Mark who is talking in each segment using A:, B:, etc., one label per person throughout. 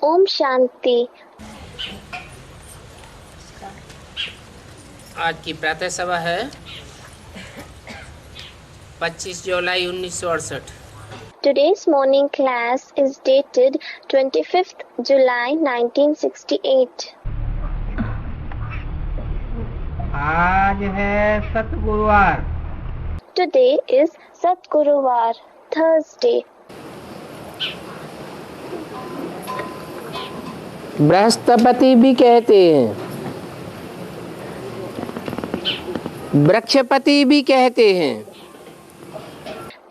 A: ओम शांति।
B: आज की प्रातः सभा है 25 जुलाई 1968।
A: Today's morning class is dated 25th July 1968.
C: आज है सतगुरुवार।
A: Today is Satguruvar, Thursday.
B: Brihaspati भी कहते हैं, वृक्षपति भी कहते हैं।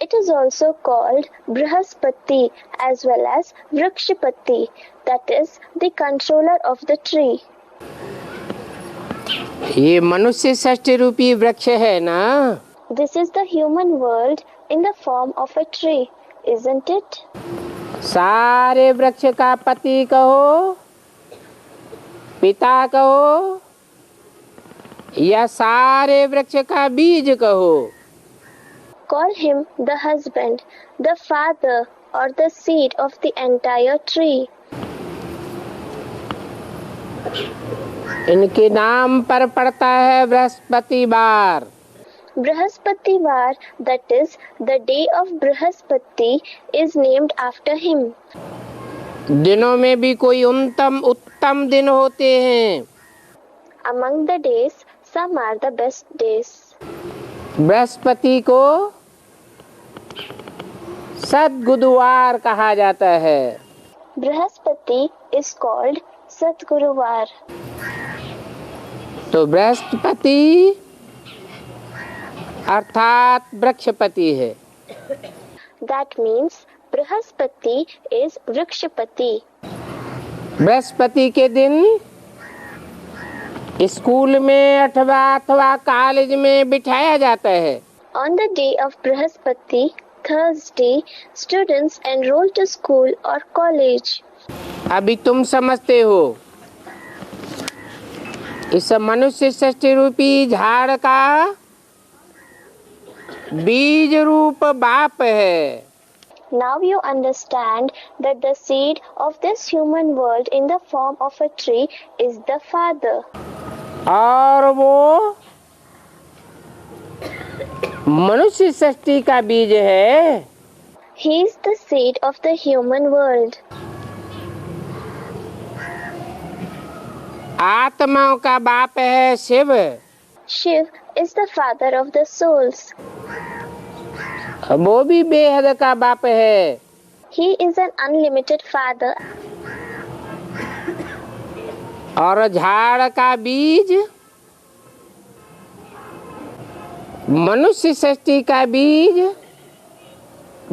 A: It is also called Brihaspati as well as Vrakshapati, that is the controller of the tree.
B: ये मनुष्य सृष्टि रूपी वृक्ष है ना।
A: This is the human world in the form of a tree, isn't it?
B: सारे वृक्ष का पति कहो, पिता कहो, या सारे वृक्ष का बीज कहो।
A: Call him the husband, the father, or the seed of the entire tree.
B: इनके नाम पर पड़ता है बृहस्पतिवार।
A: Brihaspativar, that is, the day of Brihaspati, is named after him.
B: दिनों में भी कोई उत्तम दिन होते हैं।
A: Among the days, some are the best days.
B: Brihaspati को सद्गुरुवार कहा जाता है।
A: Brihaspati is called Satguruvar.
B: तो बृहस्पति अर्थात वृक्षपति है।
A: That means Brihaspati is Vrakshapati.
B: Brihaspati के दिन स्कूल में अथवा कॉलेज में बिठाया जाता है।
A: On the day of Brihaspati, Thursday, students enroll to school or college.
B: अभी तुम समझते हो इस मनुष्य सृष्टि रूपी झाड़ का बीज रूप बाप है।
A: Now you understand that the seed of this human world in the form of a tree is the father.
B: और वो मनुष्य सृष्टि का बीज है।
A: He is the seed of the human world.
B: आत्माओं का बाप है Shiv.
A: Shiv is the father of the souls.
B: वो भी बेहद का बाप है।
A: He is an unlimited father.
B: और झाड़ का बीज मनुष्य सृष्टि का बीज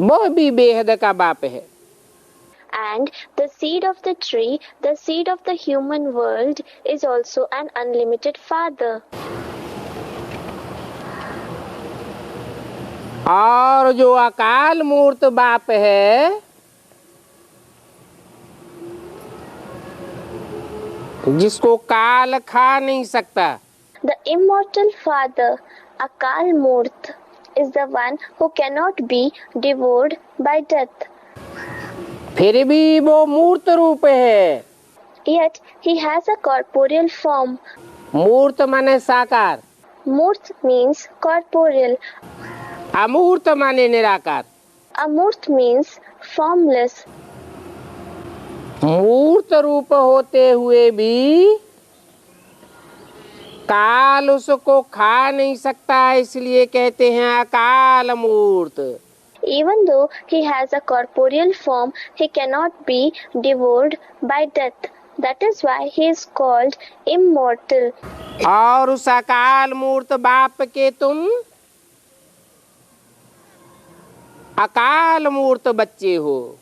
B: वो भी बेहद का बाप है।
A: And the seed of the tree, the seed of the human world, is also an unlimited father.
B: और जो अकाल मूर्त बाप है जिसको काल खा नहीं सकता,
A: The immortal father, Akal Murt, is the one who cannot be devoured by death.
B: फिर भी वो मूर्त रूप है।
A: Yet he has a corporeal form.
B: मूर्त माने साकार,
A: Murt means corporeal.
B: अमूर्त माने निराकार।
A: Amurt means formless.
B: मूर्त रूप होते हुए भी काल उसको खा नहीं सकता, इसलिए कहते हैं अकाल मूर्त।
A: Even though he has a corporeal form, he cannot be devoured by death. That is why he is called immortal.
B: और उस अकाल मूर्त बाप के तुम अकाल मूर्त बच्चे हो।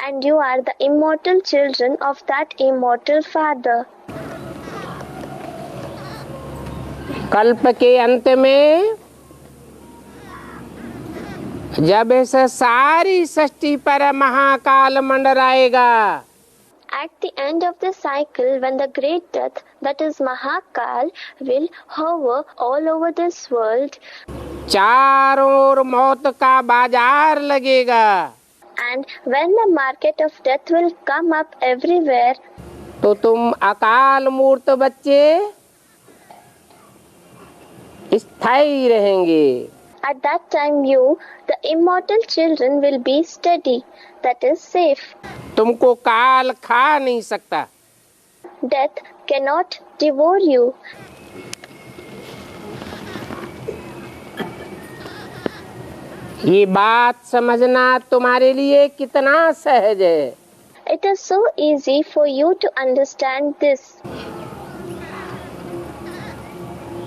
A: And you are the immortal children of that immortal father.
B: कल्प के अंत में जब इस सारी सृष्टि पर Mahakal मंडराएगा,
A: At the end of the cycle, when the great death, that is Mahakal, will hover all over this world,
B: चारों ओर मौत का बाजार लगेगा।
A: and when the market of death will come up everywhere,
B: तो तुम अकाल मूर्त बच्चे स्थायी रहेंगे।
A: at that time you, the immortal children, will be steady, that is safe.
B: तुमको काल खा नहीं सकता।
A: Death cannot devour you.
B: ये बात समझना तुम्हारे लिए कितना सहज है।
A: It is so easy for you to understand this.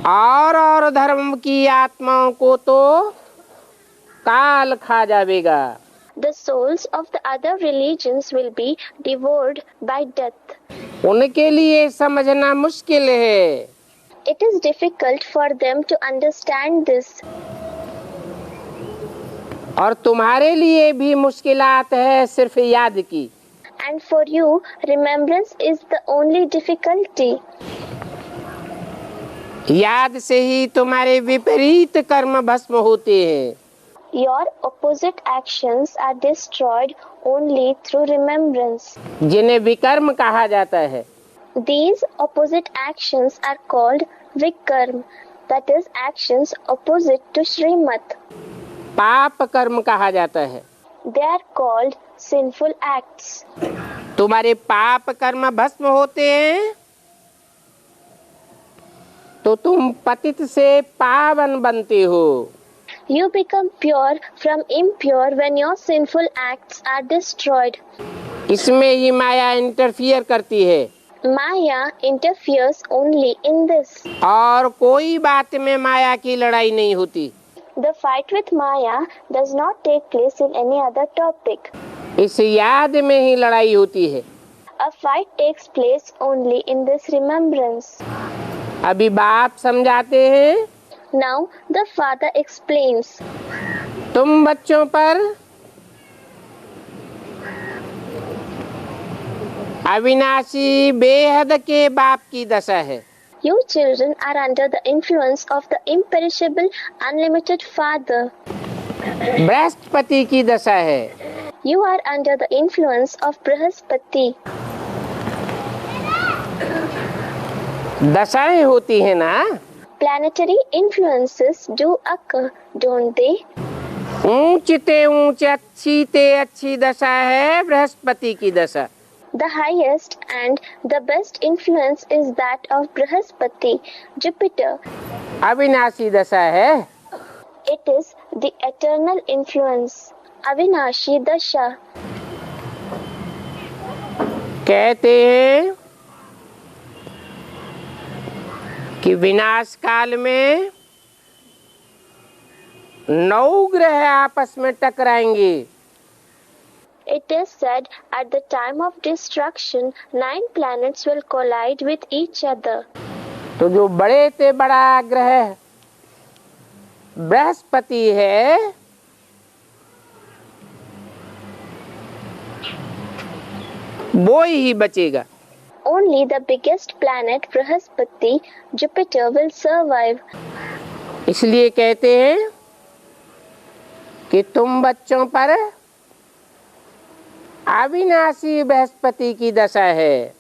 B: और धर्म की आत्माओं को तो काल खा जाएगा।
A: The souls of the other religions will be devoured by death.
B: उनके लिए समझना मुश्किल है।
A: It is difficult for them to understand this.
B: और तुम्हारे लिए भी मुश्किलात है सिर्फ याद की।
A: And for you, remembrance is the only difficulty.
B: याद से ही तुम्हारे विपरीत कर्म भस्म होते हैं।
A: Your opposite actions are destroyed only through remembrance.
B: जिन्हें विकर्म कहा जाता है।
A: These opposite actions are called vikarm, that is actions opposite to Srimad.
B: पाप कर्म कहा जाता है।
A: They are called sinful acts.
B: तुम्हारे पाप कर्म भस्म होते हैं तो तुम पतित से पावन बनते हो।
A: You become pure from impure when your sinful acts are destroyed.
B: इसमें ही माया इंटरफियर करती है।
A: Maya interferes only in this.
B: और कोई बात में माया की लड़ाई नहीं होती।
A: The fight with Maya does not take place in any other topic.
B: इस याद में ही लड़ाई होती है।
A: A fight takes place only in this remembrance.
B: अभी बाप समझाते हैं।
A: Now the father explains.
B: तुम बच्चों पर अविनाशी बेहद के बाप की दशा है।
A: You children are under the influence of the imperishable, unlimited Father.
B: Brihaspati की दशा है।
A: You are under the influence of Brihaspati.
B: दशाएं होती है ना।
A: Planetary influences do occur, don't they?
B: ऊंच ते ऊंच अच्छी ते अच्छी दशा है बृहस्पति की दशा।
A: The highest and the best influence is that of Brihaspati, Jupiter.
B: अविनाशी दशा है।
A: It is the eternal influence, Avinashi Dasha.
B: कहते हैं कि विनाश काल में 9 ग्रह आपस में टकराएंगे।
A: It is said at the time of destruction, 9 planets will collide with each other.
B: तो जो बड़े से बड़ा ग्रह बृहस्पति है वो ही बचेगा।
A: Only the biggest planet, Brihaspati, Jupiter, will survive.
B: इसलिए कहते हैं कि तुम बच्चों पर अविनाशी बृहस्पति की दशा है।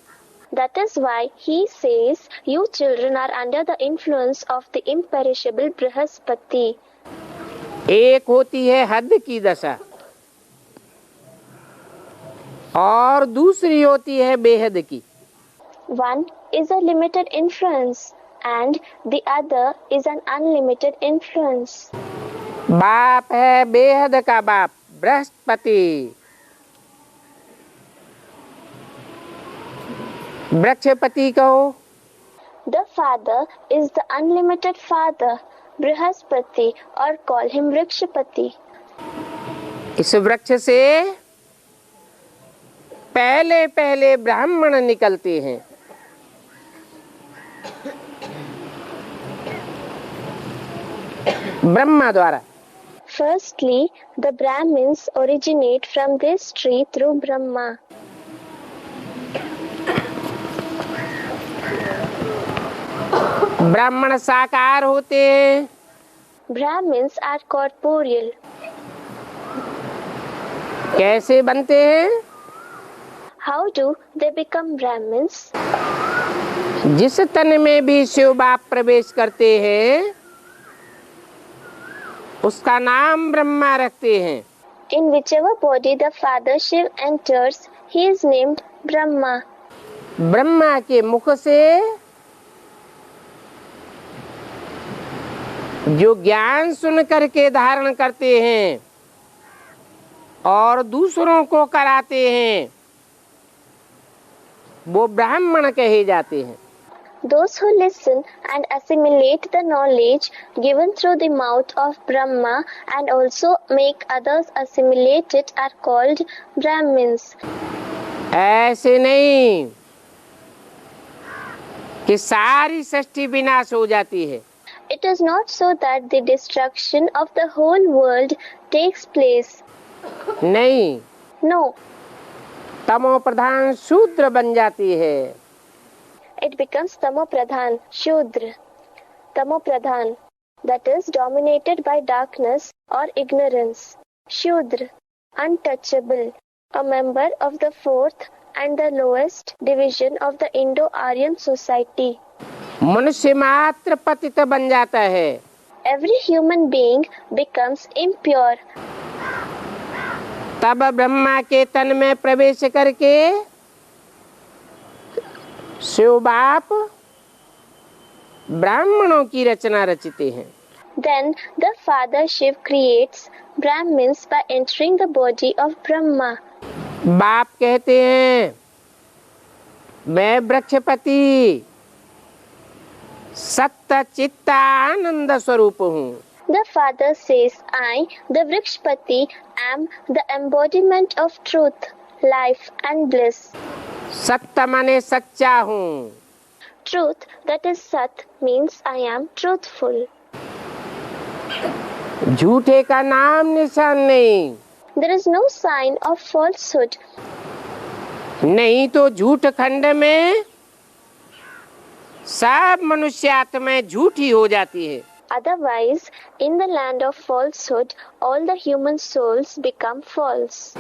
A: That is why he says, you children are under the influence of the imperishable Brihaspati.
B: एक होती है हद की दशा और दूसरी होती है बेहद की।
A: One is a limited influence and the other is an unlimited influence.
B: बाप है बेहद का बाप बृहस्पति। वृक्षपति कहो।
A: The father is the unlimited father, Brihaspati, or call him Vrikshapati.
B: इस वृक्ष से पहले पहले ब्राह्मण निकलते हैं। ब्रह्मा द्वारा।
A: Firstly, the Brahmins originate from this tree through Brahma.
B: ब्राह्मण साकार होते हैं।
A: Brahmins are corporeal.
B: कैसे बनते हैं?
A: How do they become Brahmins?
B: जिस तन में भी शिव बाप प्रवेश करते हैं उसका नाम ब्रह्मा रखते हैं।
A: In whichever body the Father Shiv enters, he is named Brahma.
B: Brahma के मुख से जो ज्ञान सुन करके धारण करते हैं और दूसरों को कराते हैं वो ब्राह्मण कहे जाते हैं।
A: Those who listen and assimilate the knowledge given through the mouth of Brahma and also make others assimilate it are called Brahmins.
B: ऐसे नहीं कि सारी सृष्टि विनाश हो जाती है।
A: It is not so that the destruction of the whole world takes place.
B: नहीं,
A: No,
B: तमो प्रधान शूद्र बन जाती है।
A: it becomes Tamo Pradhan, Shudra. Tamo Pradhan, that is dominated by darkness or ignorance. Shudra, untouchable, a member of the fourth and the lowest division of the Indo-Aryan society.
B: मनुष्य मात्र पतित बन जाता है।
A: Every human being becomes impure.
B: तब ब्रह्मा के तन में प्रवेश करके शिव बाप ब्राह्मणों की रचना रचते हैं।
A: Then the Father Shiv creates Brahmins by entering the body of Brahma.
B: बाप कहते हैं मैं वृक्षपति सत्य चित्त आनंद स्वरूप हूँ।
A: The Father says, I, the Vrikshpati, am the embodiment of truth, life and bliss.
B: सत्य माने सच्चा हूँ।
A: Truth, that is Sat, means I am truthful.
B: झूठे का नाम निशान नहीं।
A: There is no sign of falsehood.
B: नहीं तो झूठ खंड में सब मनुष्य आत्माएं झूठी हो जाती है।
A: Otherwise, in the land of falsehood, all the human souls become false.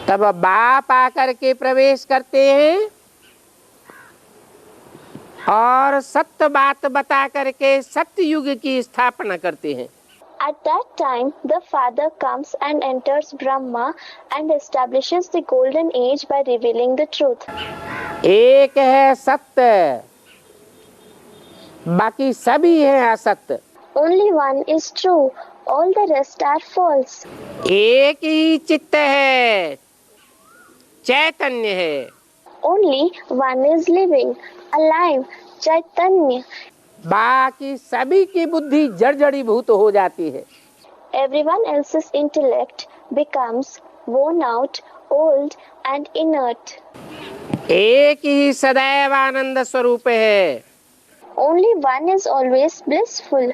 B: तब बाप आकर के प्रवेश करते हैं और सत्य बात बता करके सत्य युग की स्थापना करते हैं।
A: At that time, the Father comes and enters Brahma and establishes the golden age by revealing the truth.
B: एक है सत्य, बाकी सभी हैं असत्य।
A: Only one is true, all the rest are false.
B: एक ही चित्त है, चैतन्य है।
A: Only one is living, alive, Chaitanya.
B: बाकी सभी की बुद्धि जर्जरीभूत हो जाती है।
A: Everyone else's intellect becomes worn out, old and inert.
B: एक ही सदैव आनंद स्वरूप है।
A: Only one is always blissful.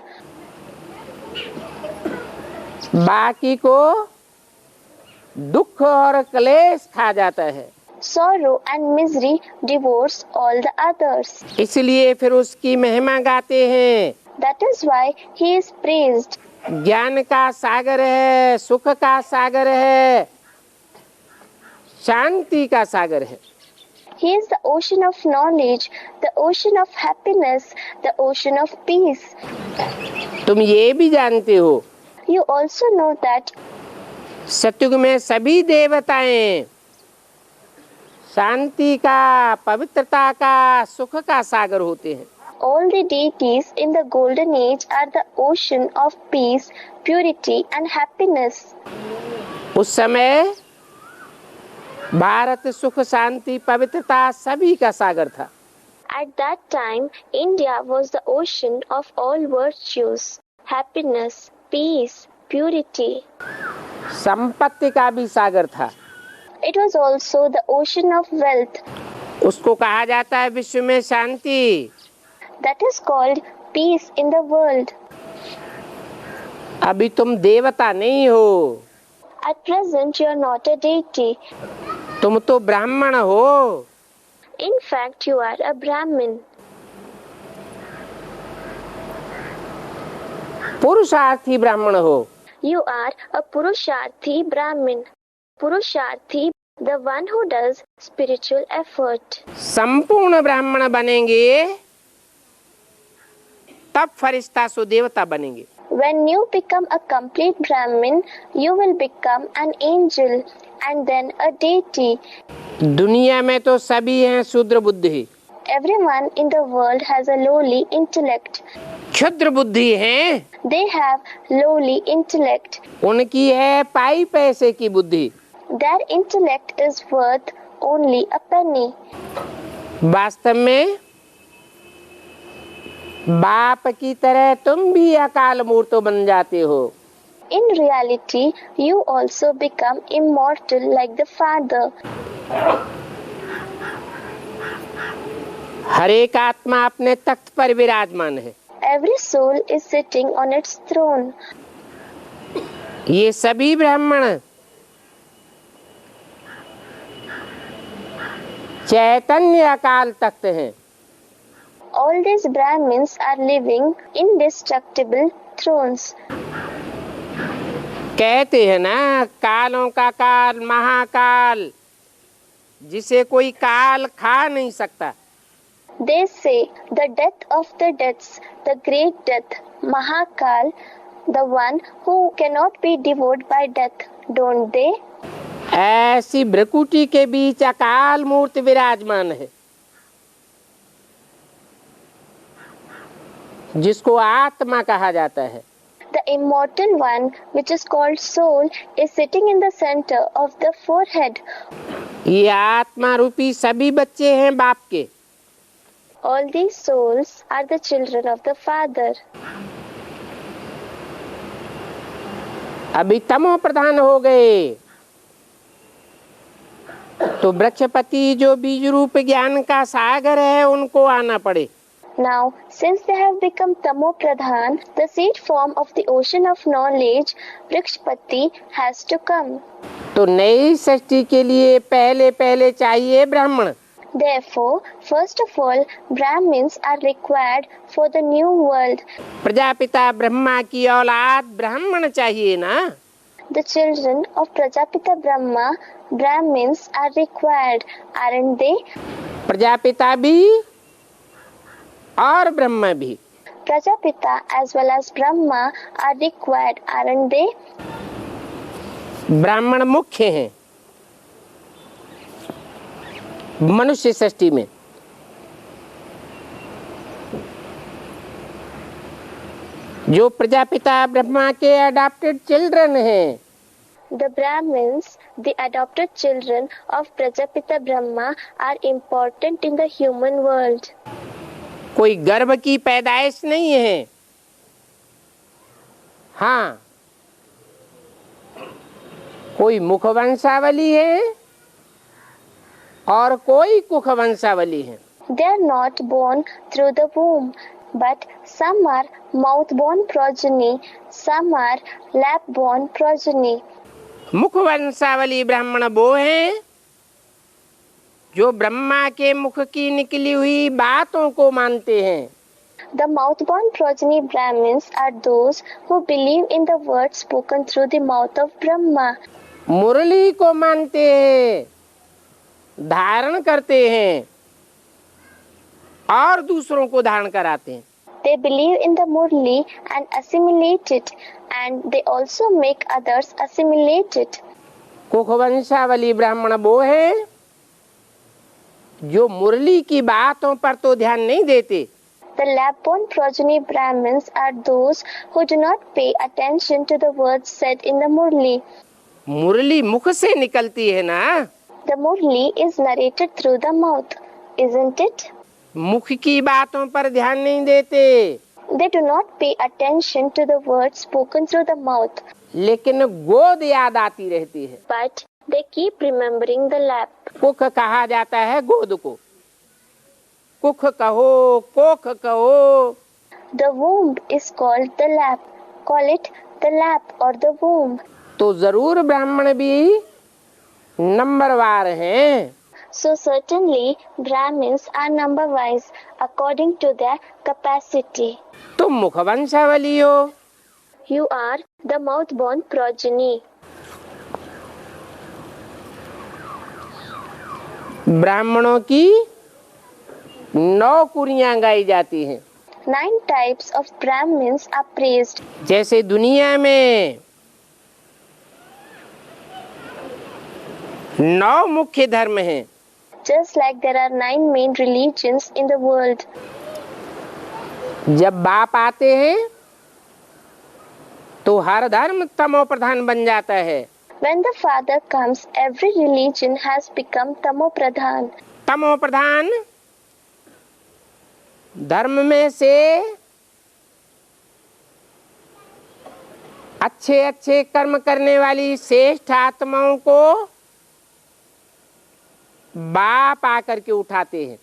B: बाकी को दुख और क्लेश खा जाता है।
A: Sorrow and misery divorce all the others.
B: इसलिए फिर उसकी महिमा गाते हैं।
A: That is why he is praised.
B: ज्ञान का सागर है, सुख का सागर है, शांति का सागर है।
A: He is the ocean of knowledge, the ocean of happiness, the ocean of peace.
B: तुम ये भी जानते हो
A: You also know that
B: सतयुग में सभी देवताएं शांति का, पवित्रता का, सुख का सागर होते हैं।
A: all the deities in the golden age are the ocean of peace, purity and happiness.
B: उस समय भारत सुख, शांति, पवित्रता सभी का सागर था।
A: At that time, India was the ocean of all virtues, happiness, peace, purity.
B: संपत्ति का भी सागर था।
A: It was also the ocean of wealth.
B: उसको कहा जाता है विश्व में शांति।
A: That is called peace in the world.
B: अभी तुम देवता नहीं हो,
A: At present, you are not a deity.
B: तुम तो ब्राह्मण हो।
A: In fact, you are a Brahmin.
B: पुरुषार्थी ब्राह्मण हो।
A: You are a Purusharthi Brahmin. Purusharthi, the one who does spiritual effort.
B: संपूर्ण ब्राह्मण बनेंगे तब फरिश्ता सो देवता बनेंगे।
A: When you become a complete Brahmin, you will become an angel and then a deity.
B: दुनिया में तो सभी हैं शूद्र बुद्धि,
A: Everyone in the world has a lowly intellect.
B: क्षुद्र बुद्धि हैं,
A: They have lowly intellect.
B: उनकी है पाई पैसे की बुद्धि।
A: Their intellect is worth only a penny.
B: वास्तव में बाप की तरह तुम भी अकाल मूर्त बन जाते हो।
A: In reality, you also become immortal like the Father.
B: हर एक आत्मा अपने तख्त पर विराजमान है।
A: Every soul is sitting on its throne.
B: ये सभी ब्राह्मण चैतन्य अकाल तख्त हैं।
A: All these Brahmins are living indestructible thrones.
B: कहते हैं ना, कालों का काल महाकाल, जिसे कोई काल खा नहीं सकता।
A: They say the death of the deaths, the great death, Mahakal, the one who cannot be devoured by death, don't they?
B: ऐसी भ्रकुटी के बीच अकाल मूर्त विराजमान है, जिसको आत्मा कहा जाता है।
A: The immortal one, which is called soul, is sitting in the center of the forehead.
B: ये आत्मा रूपी सभी बच्चे हैं बाप के।
A: All these souls are the children of the Father.
B: अभी तमो प्रधान हो गए तो वृक्षपति जो बीज रूप ज्ञान का सागर है उनको आना पड़े।
A: Now, since they have become Tamo Pradhan, the seed form of the ocean of knowledge, Vrikshpati has to come.
B: तो नई सृष्टि के लिए पहले पहले चाहिए ब्राह्मण।
A: Therefore, first of all, Brahmins are required for the new world.
B: Prajapita Brahma की औलाद ब्राह्मण चाहिए ना।
A: The children of Prajapita Brahma, Brahmins are required, aren't they?
B: Prajapita भी और ब्रह्मा भी।
A: Prajapita as well as Brahma are required, aren't they?
B: ब्राह्मण मुख्य हैं मनुष्य सृष्टि में। जो प्रजापिता ब्रह्मा के अडॉप्टेड चिल्ड्रन हैं,
A: The Brahmins, the adopted children of Prajapita Brahma, are important in the human world.
B: कोई गर्भ की पैदाइश नहीं है। हाँ, कोई मुख वंशावली है और कोई कुख वंशावली है।
A: They are not born through the womb, but some are mouth-born progeny, some are lap-born progeny.
B: मुख वंशावली ब्राह्मण वो हैं जो ब्रह्मा के मुख की निकली हुई बातों को मानते हैं।
A: The mouth-born progeny Brahmins are those who believe in the words spoken through the mouth of Brahma.
B: मुरली को मानते हैं, धारण करते हैं और दूसरों को धारण कराते हैं।
A: They believe in the Murli and assimilate it, and they also make others assimilate it.
B: कुख वंशावली ब्राह्मण वो हैं जो मुरली की बातों पर तो ध्यान नहीं देते।
A: The lap-born progeny Brahmins are those who do not pay attention to the words said in the Murli.
B: मुरली मुख से निकलती है ना।
A: The Murli is narrated through the mouth, isn't it?
B: मुख की बातों पर ध्यान नहीं देते,
A: They do not pay attention to the words spoken through the mouth,
B: लेकिन गोद याद आती रहती है।
A: but they keep remembering the lap.
B: कुख कहा जाता है गोद को। कुख कहो, कोख कहो।
A: The womb is called the lap. Call it the lap or the womb.
B: तो जरूर ब्राह्मण भी नंबरवार हैं।
A: So certainly Brahmins are number wise according to their capacity.
B: तुम मुख वंशावली हो।
A: You are the mouth-born progeny.
B: ब्राह्मणों की 9 कुरियां गाई जाती हैं।
A: 9 types of Brahmins are praised.
B: जैसे दुनिया में 9 मुख्य धर्म हैं,
A: Just like there are 9 main religions in the world.
B: जब बाप आते हैं तो हर धर्म तमो प्रधान बन जाता है।
A: When the Father comes, every religion has become Tamo Pradhan.
B: तमो प्रधान धर्म में से अच्छे अच्छे कर्म करने वाली श्रेष्ठ आत्माओं को बाप आकर के उठाते हैं।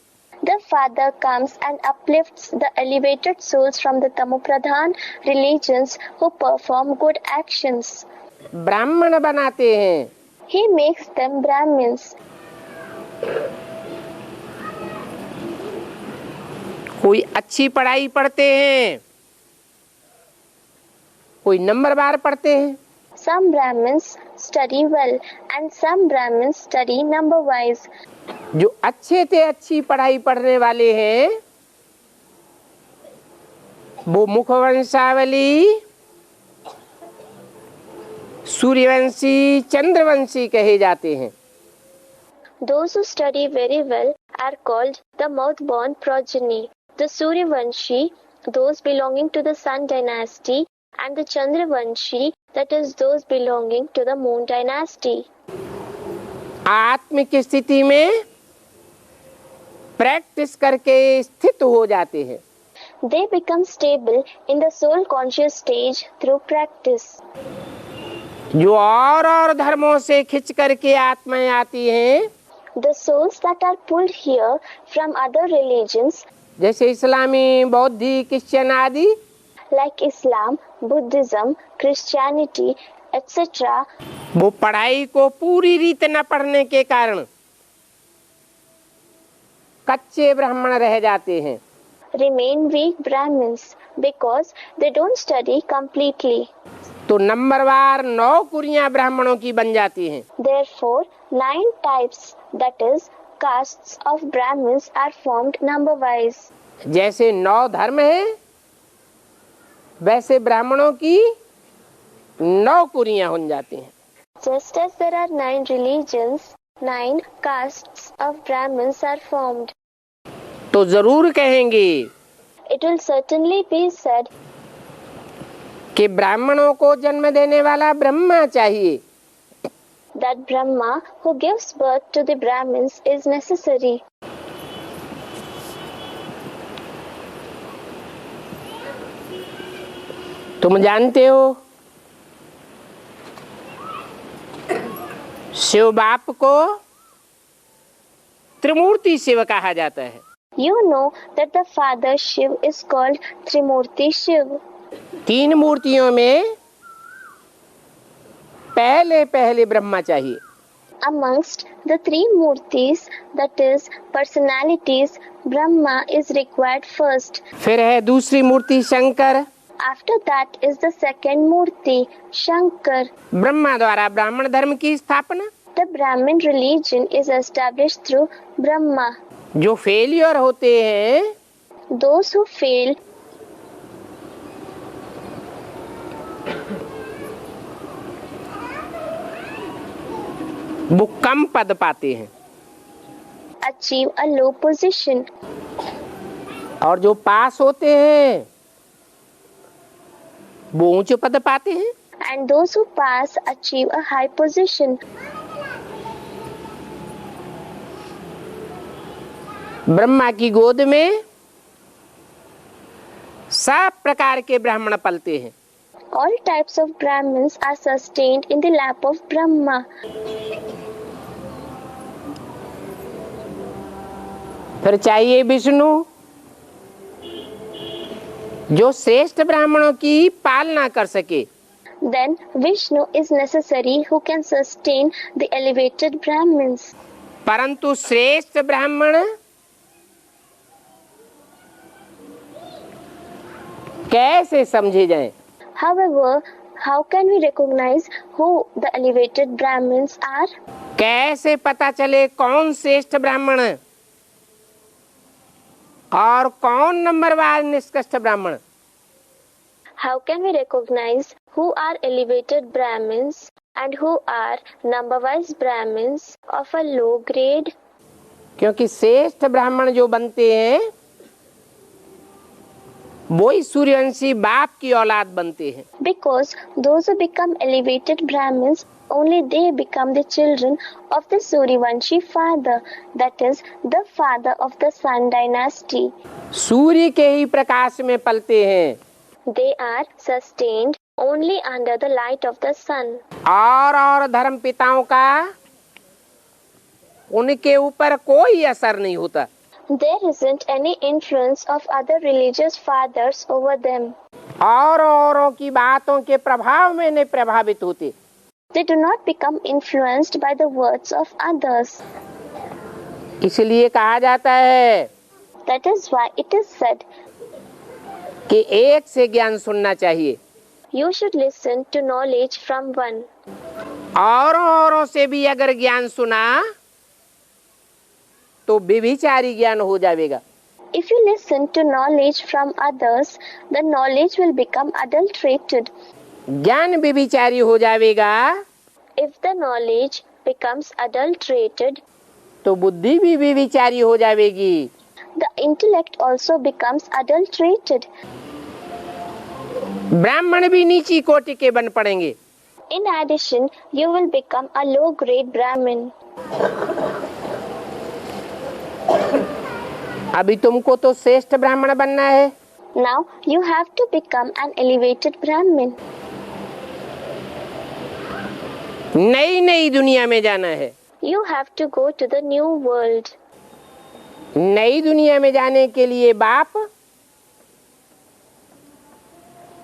A: The Father comes and uplifts the elevated souls from the Tamo Pradhan religions who perform good actions.
B: ब्राह्मण बनाते हैं।
A: He makes them Brahmins.
B: कोई अच्छी पढ़ाई पढ़ते हैं, कोई नंबरवार पढ़ते हैं।
A: Some Brahmins study well and some Brahmins study number wise.
B: जो अच्छे से अच्छी पढ़ाई पढ़ने वाले हैं वो मुखवंशावली, सूर्यवंशी, चंद्रवंशी कहे जाते हैं।
A: Those who study very well are called the mouth-born progeny. The Suryavanshi, those belonging to the Sun dynasty, and the Chandravanshi, that is those belonging to the Moon dynasty.
B: आत्मिक स्थिति में प्रैक्टिस करके स्थित हो जाते हैं।
A: They become stable in the soul conscious stage through practice.
B: जो और धर्मों से खिंच करके आत्माएं आती हैं,
A: The souls that are pulled here from other religions,
B: जैसे इस्लामी, बौद्धी, क्रिश्चियन आदि,
A: like Islam, Buddhism, Christianity, etc.,
B: वो पढ़ाई को पूरी रीत न पढ़ने के कारण कच्चे ब्राह्मण रह जाते हैं।
A: remain weak Brahmins because they don't study completely.
B: तो नंबरवार 9 कुरियां ब्राह्मणों की बन जाती हैं।
A: Therefore, 9 types, that is, castes of Brahmins are formed number wise.
B: जैसे 9 धर्म है वैसे ब्राह्मणों की 9 कुरियां हो जाती हैं।
A: Just as there are 9 religions, 9 castes of Brahmins are formed.
B: तो जरूर कहेंगे
A: It will certainly be said
B: कि ब्राह्मणों को जन्म देने वाला ब्रह्मा चाहिए।
A: that Brahma, who gives birth to the Brahmins, is necessary.
B: तुम जानते हो शिव बाप को त्रिमूर्ति शिव कहा जाता है।
A: You know that the Father Shiv is called Trimurti Shiv.
B: 3 मूर्तियों में पहले ब्रह्मा चाहिए।
A: Amongst the 3 Murtis, that is, personalities, Brahma is required first.
B: फिर है दूसरी मूर्ति Shankar.
A: After that is the second Murti, Shankar.
B: Brahma द्वारा ब्राह्मण धर्म की स्थापना।
A: The Brahmin religion is established through Brahma.
B: जो फेलियर होते हैं,
A: Those who fail,
B: वो कम पद पाते हैं,
A: achieve a low position.
B: और जो पास होते हैं वो ऊंचे पद पाते हैं।
A: And those who pass achieve a high position.
B: Brahma की गोद में सब प्रकार के ब्राह्मण पलते हैं।
A: All types of Brahmins are sustained in the lap of Brahma.
B: फिर चाहिए विष्णु जो श्रेष्ठ ब्राह्मणों की पालना कर सके।
A: Then Vishnu is necessary who can sustain the elevated Brahmins.
B: परंतु श्रेष्ठ ब्राह्मण कैसे समझे जाएं?
A: However, how can we recognize who the elevated Brahmins are?
B: कैसे पता चले कौन श्रेष्ठ ब्राह्मण और कौन नंबरवार निष्कृष्ट ब्राह्मण?
A: How can we recognize who are elevated Brahmins and who are number-wise Brahmins of a low grade?
B: क्योंकि श्रेष्ठ ब्राह्मण जो बनते हैं वही सूर्यवंशी बाप की औलाद बनते हैं।
A: Because those who become elevated Brahmins, only they become the children of the Suryavanshi father, that is, the father of the Sun dynasty.
B: सूर्य के ही प्रकाश में पलते हैं।
A: They are sustained only under the light of the sun.
B: और धर्म पिताओं का उनके ऊपर कोई असर नहीं होता।
A: There isn't any influence of other religious fathers over them.
B: औरों की बातों के प्रभाव में नहीं प्रभावित होते।
A: They do not become influenced by the words of others.
B: इसलिए कहा जाता है
A: That is why it is said,
B: कि एक से ज्ञान सुनना चाहिए।
A: you should listen to knowledge from one.
B: औरों से भी अगर ज्ञान सुना तो व्यभिचारी ज्ञान हो जाएगा।
A: If you listen to knowledge from others, the knowledge will become adulterated.
B: ज्ञान व्यभिचारी हो जाएगा
A: If the knowledge becomes adulterated,
B: तो बुद्धि भी व्यभिचारी हो जाएगी।
A: the intellect also becomes adulterated.
B: ब्राह्मण भी नीची कोटि के बन पड़ेंगे।
A: In addition, you will become a low-grade Brahmin.
B: अभी तुमको तो श्रेष्ठ ब्राह्मण बनना है।
A: Now you have to become an elevated Brahmin.
B: नई दुनिया में जाना है।
A: You have to go to the new world.
B: नई दुनिया में जाने के लिए बाप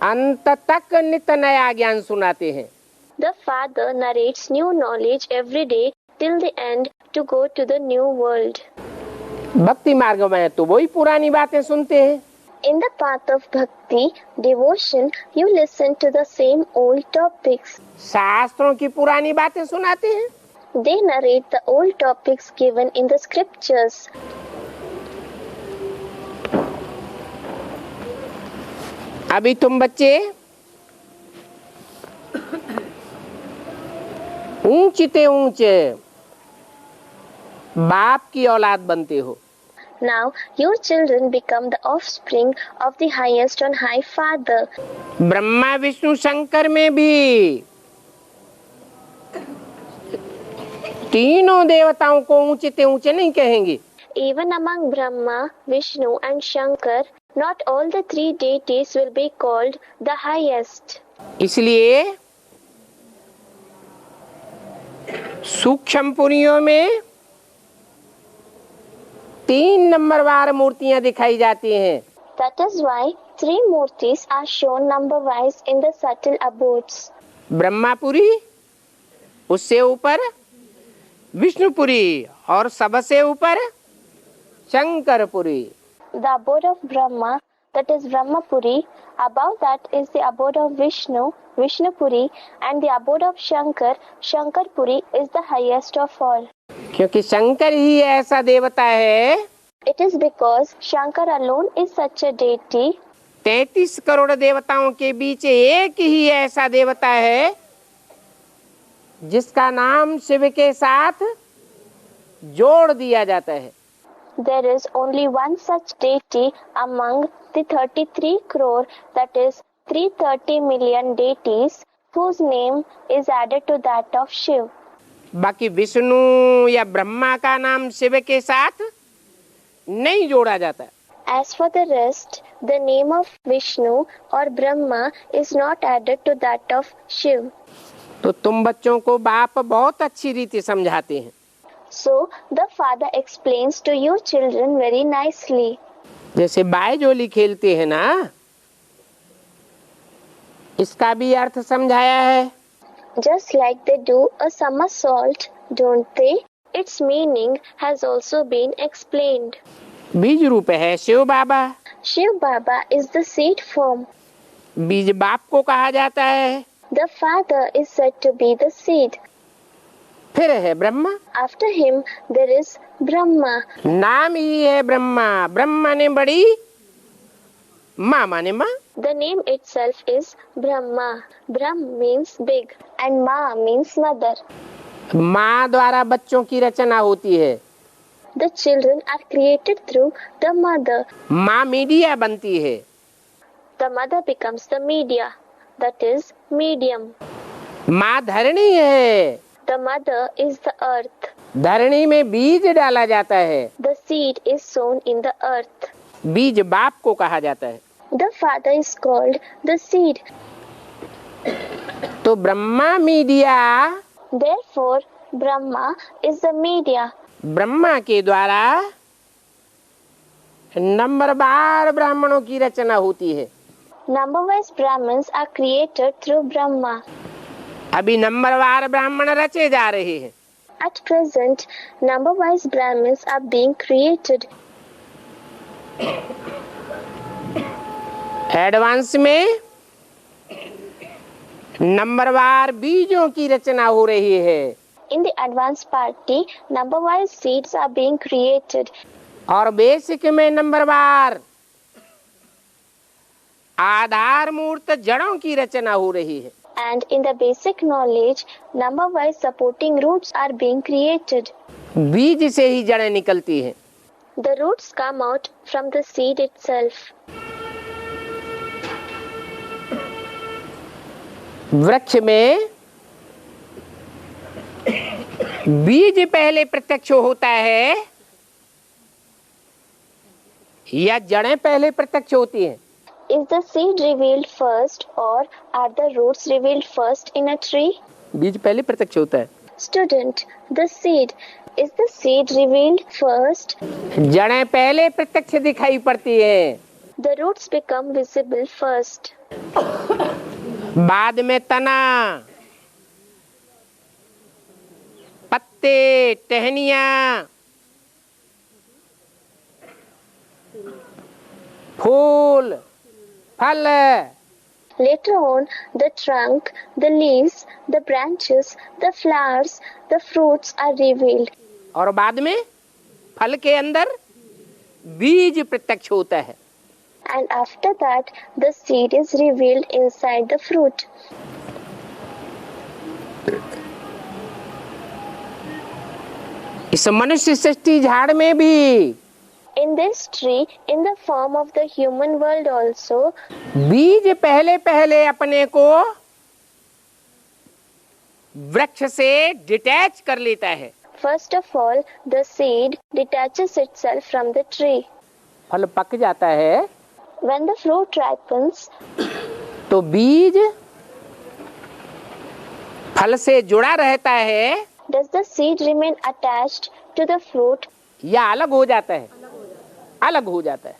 B: अंत तक नित नया ज्ञान सुनाते हैं।
A: The father narrates new knowledge every day till the end to go to the new world.
B: भक्ति मार्ग में तो वही पुरानी बातें सुनते हैं।
A: In the path of bhakti, devotion, you listen to the same old topics.
B: शास्त्रों की पुरानी बातें सुनाते हैं।
A: They narrate the old topics given in the scriptures.
B: अभी तुम बच्चे ऊंचे ऊंचे बाप की औलाद बनते हो।
A: Now your children become the offspring of the highest on high father.
B: Brahma Vishnu Shankar में भी तीनों देवताओं को ऊंचे नहीं कहेंगे।
A: Even among Brahma, Vishnu and Shankar, not all the three deities will be called the highest.
B: इसलिए सूक्ष्म पुरियों में 3 नंबरवार मूर्तियां दिखाई जाती हैं।
A: That is why 3 murtis are shown number-wise in the subtle abodes.
B: Brahmapuri, उससे ऊपर विष्णुपुरी और सबसे ऊपर Shankarpuri.
A: The abode of Brahma, that is Brahmapuri, above that is the abode of Vishnu, Vishnupuri, and the abode of Shankar, Shankarpuri is the highest of all.
B: क्योंकि शंकर ही ऐसा देवता है।
A: It is because Shankar alone is such a deity.
B: 33 crore देवताओं के बीच एक ही ऐसा देवता है जिसका नाम शिव के साथ जोड़ दिया जाता है।
A: There is only one such deity among the 33 crore, that is 330 million deities, whose name is added to that of Shiv.
B: बाकी विष्णु या ब्रह्मा का नाम शिव के साथ नहीं जोड़ा जाता।
A: As for the rest, the name of Vishnu or Brahma is not added to that of Shiv.
B: तो तुम बच्चों को बाप बहुत अच्छी रीति समझाते हैं।
A: So the father explains to you children very nicely.
B: जैसे बायजोली खेलते हैं ना, इसका भी अर्थ समझाया है।
A: Just like they do a somersault, don't they? Its meaning has also been explained.
B: बीज रूप है शिव बाबा।
A: Shiv Baba is the seed form.
B: बीज बाप को कहा जाता है।
A: The father is said to be the seed.
B: फिर है Brahma,
A: After him, there is Brahma.
B: नाम ही है ब्रह्मा। ब्रह्मा ने बड़ी, माँ माने माँ।
A: The name itself is Brahma. Brahm means big and Ma means mother.
B: माँ द्वारा बच्चों की रचना होती है,
A: The children are created through the mother.
B: माँ मीडिया बनती है।
A: The mother becomes the media, that is medium.
B: माँ धरणी है,
A: The mother is the earth.
B: धरणी में बीज डाला जाता है।
A: The seed is sown in the earth.
B: बीज बाप को कहा जाता है।
A: The father is called the seed.
B: तो Brahma media,
A: Therefore, Brahma is the media.
B: Brahma के द्वारा नंबरवार ब्राह्मणों की रचना होती है।
A: Number-wise Brahmins are created through Brahma.
B: अभी नंबरवार ब्राह्मण रचे जा रहे हैं।
A: At present, number-wise Brahmins are being created.
B: Advance में नंबरवार बीजों की रचना हो रही है
A: In the advanced party, number-wise seeds are being created.
B: और बेसिक में नंबरवार आधार मूर्त जड़ों की रचना हो रही है।
A: And in the basic knowledge, number-wise supporting roots are being created.
B: बीज से ही जड़ें निकलती हैं।
A: The roots come out from the seed itself.
B: वृक्ष में बीज पहले प्रत्यक्ष होता है या जड़ें पहले प्रत्यक्ष होती हैं?
A: Is the seed revealed first or are the roots revealed first in a tree?
B: बीज पहले प्रत्यक्ष होता है।
A: Student, the seed. Is the seed revealed first?
B: जड़ें पहले प्रत्यक्ष दिखाई पड़ती हैं,
A: The roots become visible first.
B: बाद में तना, पत्ते, टहनियां, फूल, फल,
A: Later on, the trunk, the leaves, the branches, the flowers, the fruits are revealed.
B: और बाद में फल के अंदर बीज प्रत्यक्ष होता है।
A: And after that, the seed is revealed inside the fruit.
B: इस मनुष्य सृष्टि झाड़ में भी
A: In this tree, in the form of the human world also,
B: बीज पहले पहले अपने को वृक्ष से डिटैच कर लेता है।
A: first of all, the seed detaches itself from the tree.
B: फल पक जाता है
A: When the fruit ripens,
B: तो बीज फल से जुड़ा रहता है
A: does the seed remain attached to the fruit
B: या अलग हो जाता है? अलग हो जाता है।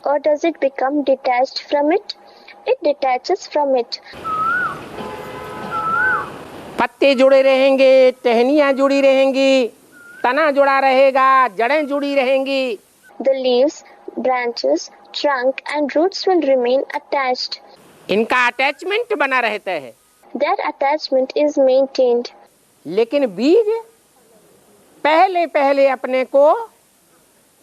A: or does it become detached from it? It detaches from it.
B: पत्ते जुड़े रहेंगे, टहनियां जुड़ी रहेंगी, तना जुड़ा रहेगा, जड़ें जुड़ी रहेंगी।
A: The leaves, branches, trunk and roots will remain attached.
B: इनका अटैचमेंट बना रहता है।
A: That attachment is maintained.
B: लेकिन बीज पहले पहले अपने को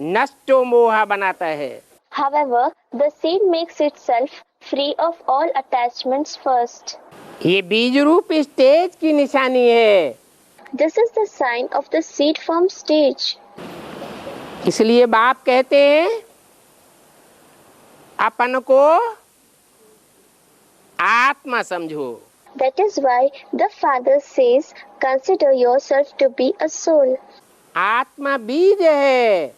B: नष्टो मोहा बनाता है।
A: However, the seed makes itself free of all attachments first.
B: ये बीज रूप स्टेज की निशानी है।
A: This is the sign of the seed form stage.
B: इसलिए बाप कहते हैं अपन को आत्मा समझो।
A: That is why the Father says, consider yourself to be a soul.
B: आत्मा बीज है,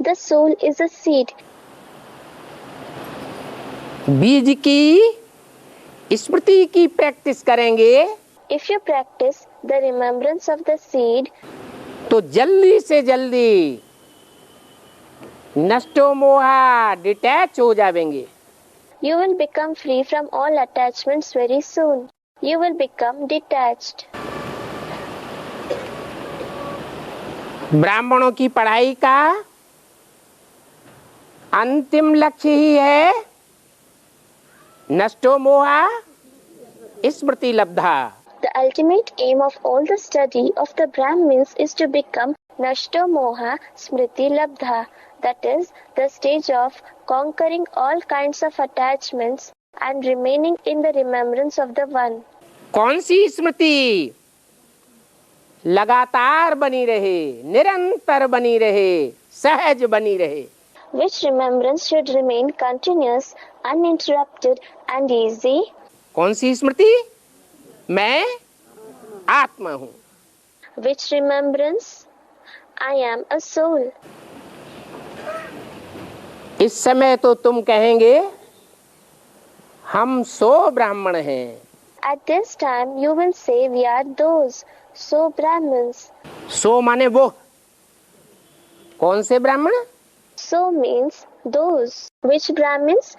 A: The soul is a seed.
B: बीज की स्मृति की प्रैक्टिस करेंगे
A: If you practice the remembrance of the seed,
B: तो जल्दी से जल्दी नष्टो मोहा डिटैच हो जाएंगे।
A: you will become free from all attachments very soon. You will become detached.
B: ब्राह्मणों की पढ़ाई का अंतिम लक्ष्य ही है नष्टो मोहा स्मृति लब्धा।
A: The The ultimate aim of all the study of the Brahmins is to become Nashto Moha Smriti Labdha, that is, the stage of conquering all kinds of attachments and remaining in the remembrance of the One.
B: कौन सी स्मृति लगातार बनी रहे, निरंतर बनी रहे, सहज बनी रहे?
A: Which remembrance should remain continuous, uninterrupted and easy?
B: कौन सी स्मृति? मैं आत्मा हूँ.
A: Which remembrance? I am a soul.
B: इस समय तो तुम कहेंगे हम 100 ब्राह्मण हैं.
A: At this time you will say we are those, so Brahmins.
B: 100 माने वो. कौन से ब्राह्मण?
A: So means those. Which Brahmins?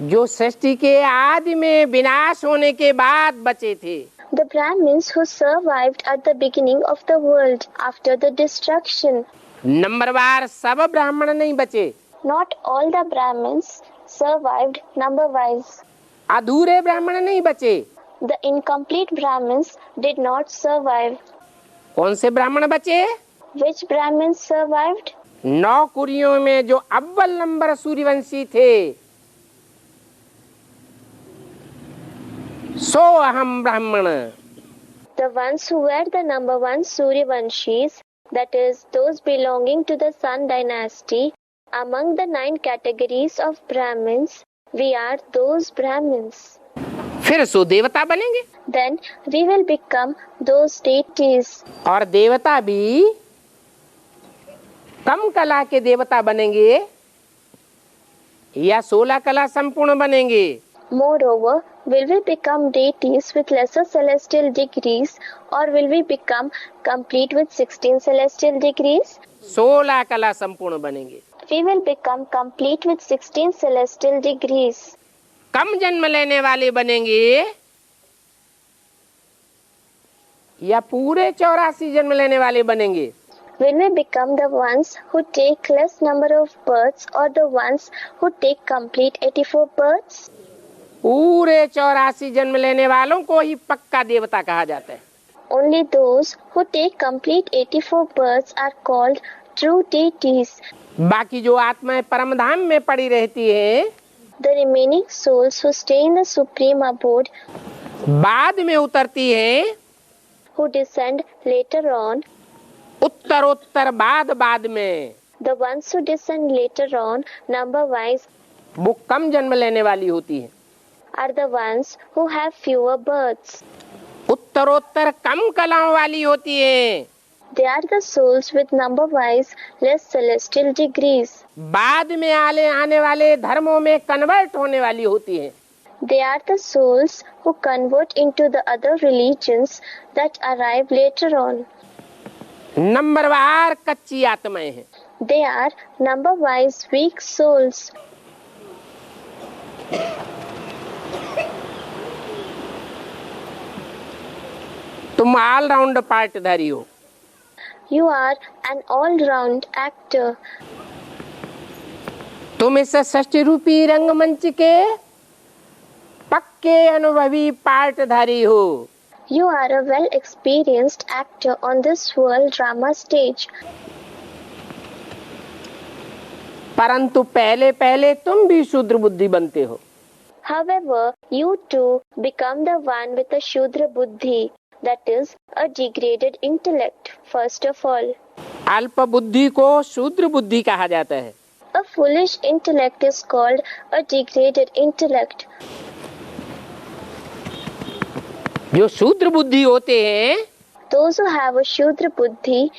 B: जो सृष्टि के आदि में विनाश होने के बाद बचे थे.
A: The Brahmins who survived at the beginning of the world after the destruction.
B: नंबरवार सब ब्राह्मण नहीं बचे.
A: Not all the Brahmins survived number-wise.
B: अधूरे ब्राह्मण नहीं बचे.
A: The incomplete Brahmins did not survive.
B: कौन से ब्राह्मण बचे?
A: Which Brahmins survived?
B: 9 कुरियों में जो अव्वल नंबर सूर्यवंशी थे, 100 अहम ब्राह्मण.
A: The ones who were the number 1 Suryavanshis, that is, those belonging to the Sun dynasty, among the 9 categories of Brahmins, we are those Brahmins.
B: फिर 100 देवता बनेंगे.
A: Then we will become those deities.
B: और देवता भी कम कला के देवता बनेंगे या 16 कला संपूर्ण बनेंगे?
A: Moreover, will we become deities with lesser celestial degrees, or will we become complete with 16 celestial degrees?
B: 16 कला संपूर्ण बनेंगे.
A: We will become complete with 16 celestial degrees.
B: कम जन्म लेने वाले बनेंगे या पूरे 84 जन्म लेने वाले बनेंगे?
A: Will we become the ones who take less number of births, or the ones who take complete 84 births?
B: पूरे 84 जन्म लेने वालों को ही पक्का देवता कहा जाता है.
A: Only those who take complete 84 births are called true deities.
B: बाकी जो आत्माएं परम धाम में पड़ी रहती हैं,
A: The remaining souls who stay in the supreme abode,
B: बाद में उतरती हैं,
A: who descend later on,
B: उत्तरोत्तर बाद में,
A: the ones who descend later on, number wise,
B: वो कम जन्म लेने वाली होती हैं.
A: are the ones who have fewer births.
B: उत्तरोत्तर कम कलाओं वाली होती हैं.
A: They are the souls with number wise less celestial degrees.
B: बाद में आने वाले धर्मों में कन्वर्ट होने वाली होती हैं.
A: They are the souls who convert into the other religions that arrive later on.
B: नंबरवार कच्ची आत्माएं हैं.
A: They are number wise weak souls.
B: तुम ऑल राउंड पार्टधारी हो.
A: You are an all-round actor.
B: तुम इस षष्ठी रूपी रंगमंच के पक्के अनुभवी पार्टधारी हो.
A: You are a well-experienced actor on this world drama stage.
B: परंतु पहले पहले तुम भी शूद्र बुद्धि बनते हो.
A: However, you too become the one with a Shudra Buddhi, that is, a degraded intellect, first of all.
B: अल्प बुद्धि को शूद्र बुद्धि कहा जाता है.
A: A foolish intellect is called a degraded intellect.
B: जो शूद्र बुद्धि होते हैं,
A: Those who have a Shudra Buddhi,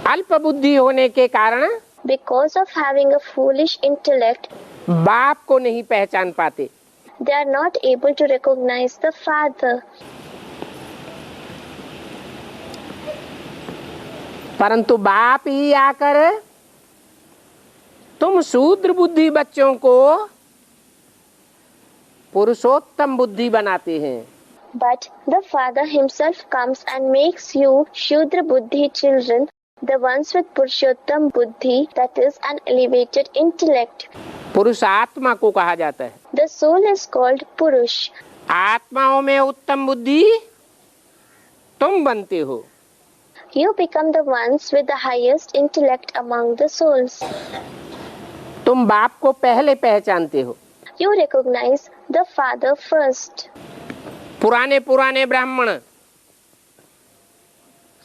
B: अल्प बुद्धि होने के कारण
A: because of having a foolish intellect,
B: बाप को नहीं पहचान पाते.
A: they are not able to recognize the Father.
B: परंतु बाप ही आकर तुम शूद्र बुद्धि बच्चों को पुरुषोत्तम बुद्धि बनाते हैं.
A: But the Father himself comes and makes you Shudra Buddhi children, the ones with Purushottam Buddhi, that is an elevated intellect.
B: पुरुष आत्मा को कहा जाता है.
A: The soul is called Purush.
B: आत्माओं में उत्तम बुद्धि तुम बनते हो।
A: You become the ones with the highest intellect among the souls.
B: तुम बाप को पहले पहचानते हो।
A: You recognize the Father first.
B: पुराने ब्राह्मण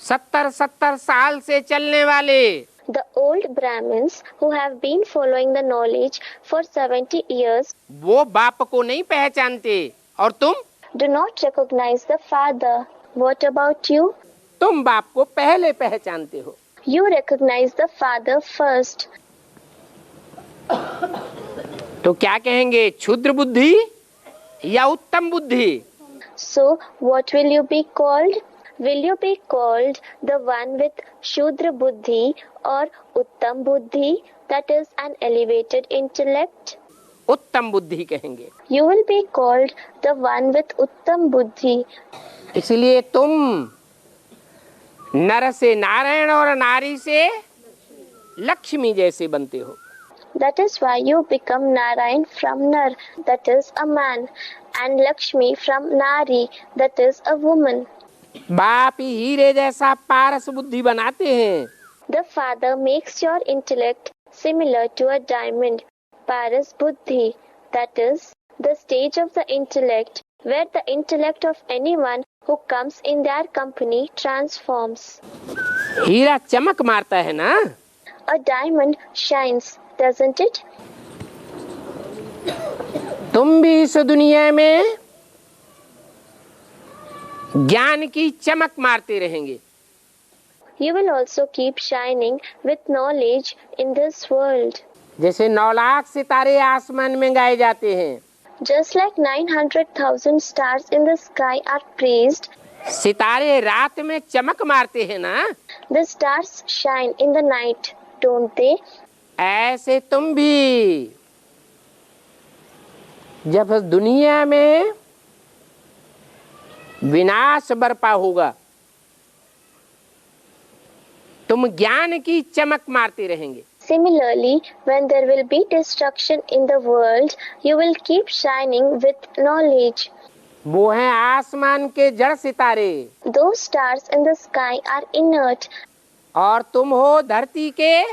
B: 70 साल से चलने वाले,
A: The old Brahmins who have been following the knowledge for 70 years
B: वो बाप को नहीं पहचानते, और तुम
A: do not recognize the Father. What about you?
B: तुम बाप को पहले पहचानते हो।
A: You recognize the Father first.
B: तो क्या कहेंगे, क्षुद्र बुद्धि या उत्तम बुद्धि?
A: So, what will you be called? Will you be called the one with Shudra Buddhi or Uttam Buddhi, that is an elevated intellect?
B: उत्तम बुद्धि कहेंगे।
A: You will be called the one with Uttam Buddhi.
B: इसलिए तुम नर से नारायण और नारी से लक्ष्मी जैसे बनते हो।
A: That is why you become Narayan from Nar, that is a man, and Lakshmi from Nari, that is a woman.
B: बाप ही हीरे जैसा पारस बुद्धि बनाते हैं।
A: The Father makes your intellect similar to a diamond, Paras Buddhi, that is the stage of the intellect where the intellect of anyone who comes in their company transforms.
B: हीरा चमक मारता है ना?
A: A diamond shines, doesn't it?
B: तुम भी इस दुनिया में ज्ञान की चमक मारते रहेंगे।
A: You will also keep shining with knowledge in this world.
B: जैसे 9 लाख सितारे आसमान में गाए जाते हैं,
A: Just like 900,000 stars in the sky are praised,
B: सितारे रात में चमक मारते हैं ना?
A: the stars shine in the night, don't they?
B: ऐसे तुम भी जब दुनिया में विनाश बरपा होगा, तुम ज्ञान की चमक मारते रहेंगे।
A: Similarly, when there will be destruction in the world, you will keep shining with knowledge.
B: वो हैं आसमान के जड़ सितारे,
A: Those stars in the sky are inert,
B: और तुम हो धरती के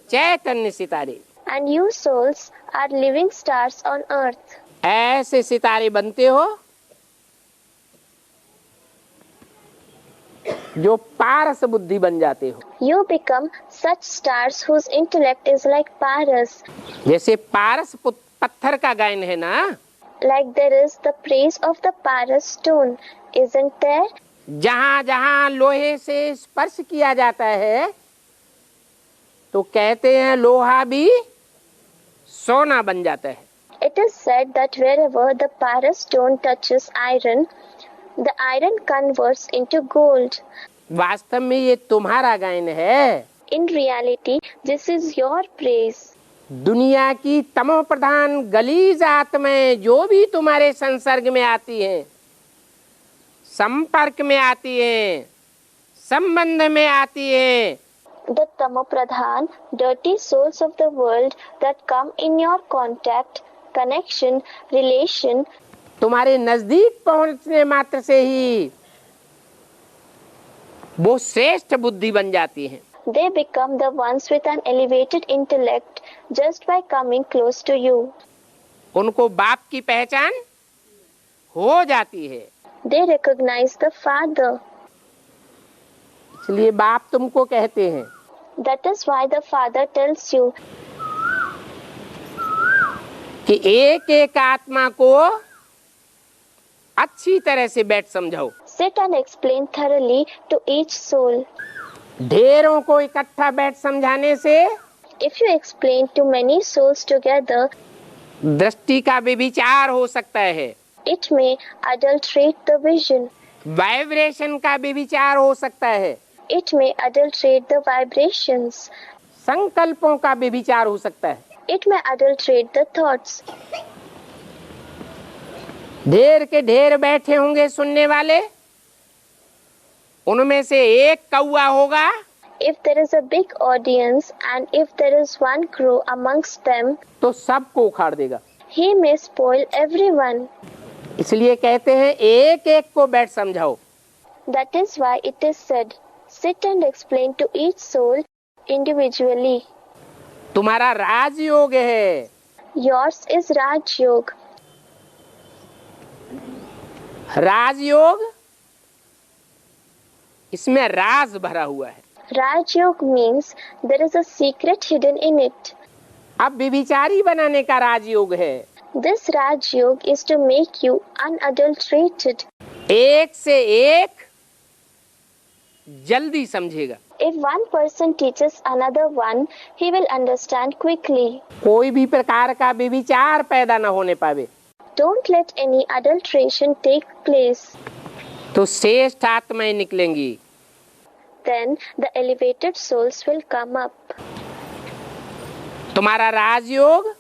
B: चैतन्य सितारे।
A: and you souls are living stars on earth.
B: ऐसे सितारे बनते हो जो पारस बुद्धि बन जाते हो।
A: You become such stars whose intellect is like Paras.
B: जैसे पारस पत्थर का गायन है ना,
A: Like there is the praise of the Paras stone, isn't there?
B: जहाँ जहाँ लोहे से स्पर्श किया जाता है तो कहते हैं लोहा भी सोना बन जाता है।
A: It is said that wherever the Paras stone touches iron, the iron converts into gold.
B: वास्तव में ये तुम्हारा गायन है।
A: In reality, this is your praise.
B: दुनिया की तमो प्रधान गलीज आत्माएं जो भी तुम्हारे संसर्ग में आती हैं, संपर्क में आती हैं, संबंध में आती हैं,
A: The Tamopradhan, dirty souls of the world that come in your contact, connection, relation,
B: तुम्हारे नजदीक पहुंचने मात्र से ही वो श्रेष्ठ बुद्धि बन जाती हैं।
A: they become the ones with an elevated intellect just by coming close to you.
B: उनको बाप की पहचान हो जाती है।
A: They recognize the Father.
B: इसलिए बाप तुमको कहते हैं
A: That is why the Father tells you
B: कि एक एक आत्मा को अच्छी तरह से बैठ समझाओ।
A: sit and explain thoroughly to each soul.
B: ढेरों को इकट्ठा बैठ समझाने से
A: If you explain to many souls together,
B: दृष्टि का व्यभिचार हो सकता है,
A: it may adulterate the vision.
B: Vibration का व्यभिचार हो सकता है,
A: It may adulterate the vibrations.
B: संकल्पों का व्यभिचार हो सकता है।
A: It may adulterate the thoughts.
B: ढेर के ढेर बैठे होंगे सुनने वाले, उनमें से एक कौआ होगा,
A: If there is a big audience and if there is one crow amongst them,
B: तो सबको उखाड़ देगा।
A: he may spoil everyone.
B: इसलिए कहते हैं एक एक को बैठ समझाओ।
A: That is why it is said, sit and explain to each soul individually.
B: तुम्हारा राजयोग है।
A: Yours is Raj Yoga.
B: राजयोग, इसमें राज भरा हुआ है।
A: Raj Yoga means there is a secret hidden in it.
B: अब व्यभिचारी बनाने का राजयोग है।
A: This Raj Yoga is to make you unadulterated.
B: एक से एक जल्दी समझेगा।
A: If one person teaches another one, he will understand quickly.
B: कोई भी प्रकार का व्यभिचार पैदा न होने पावे।
A: Don't let any adulteration take place.
B: तो श्रेष्ठ आत्माएं निकलेंगी।
A: Then the elevated souls will come up.
B: तुम्हारा राजयोग,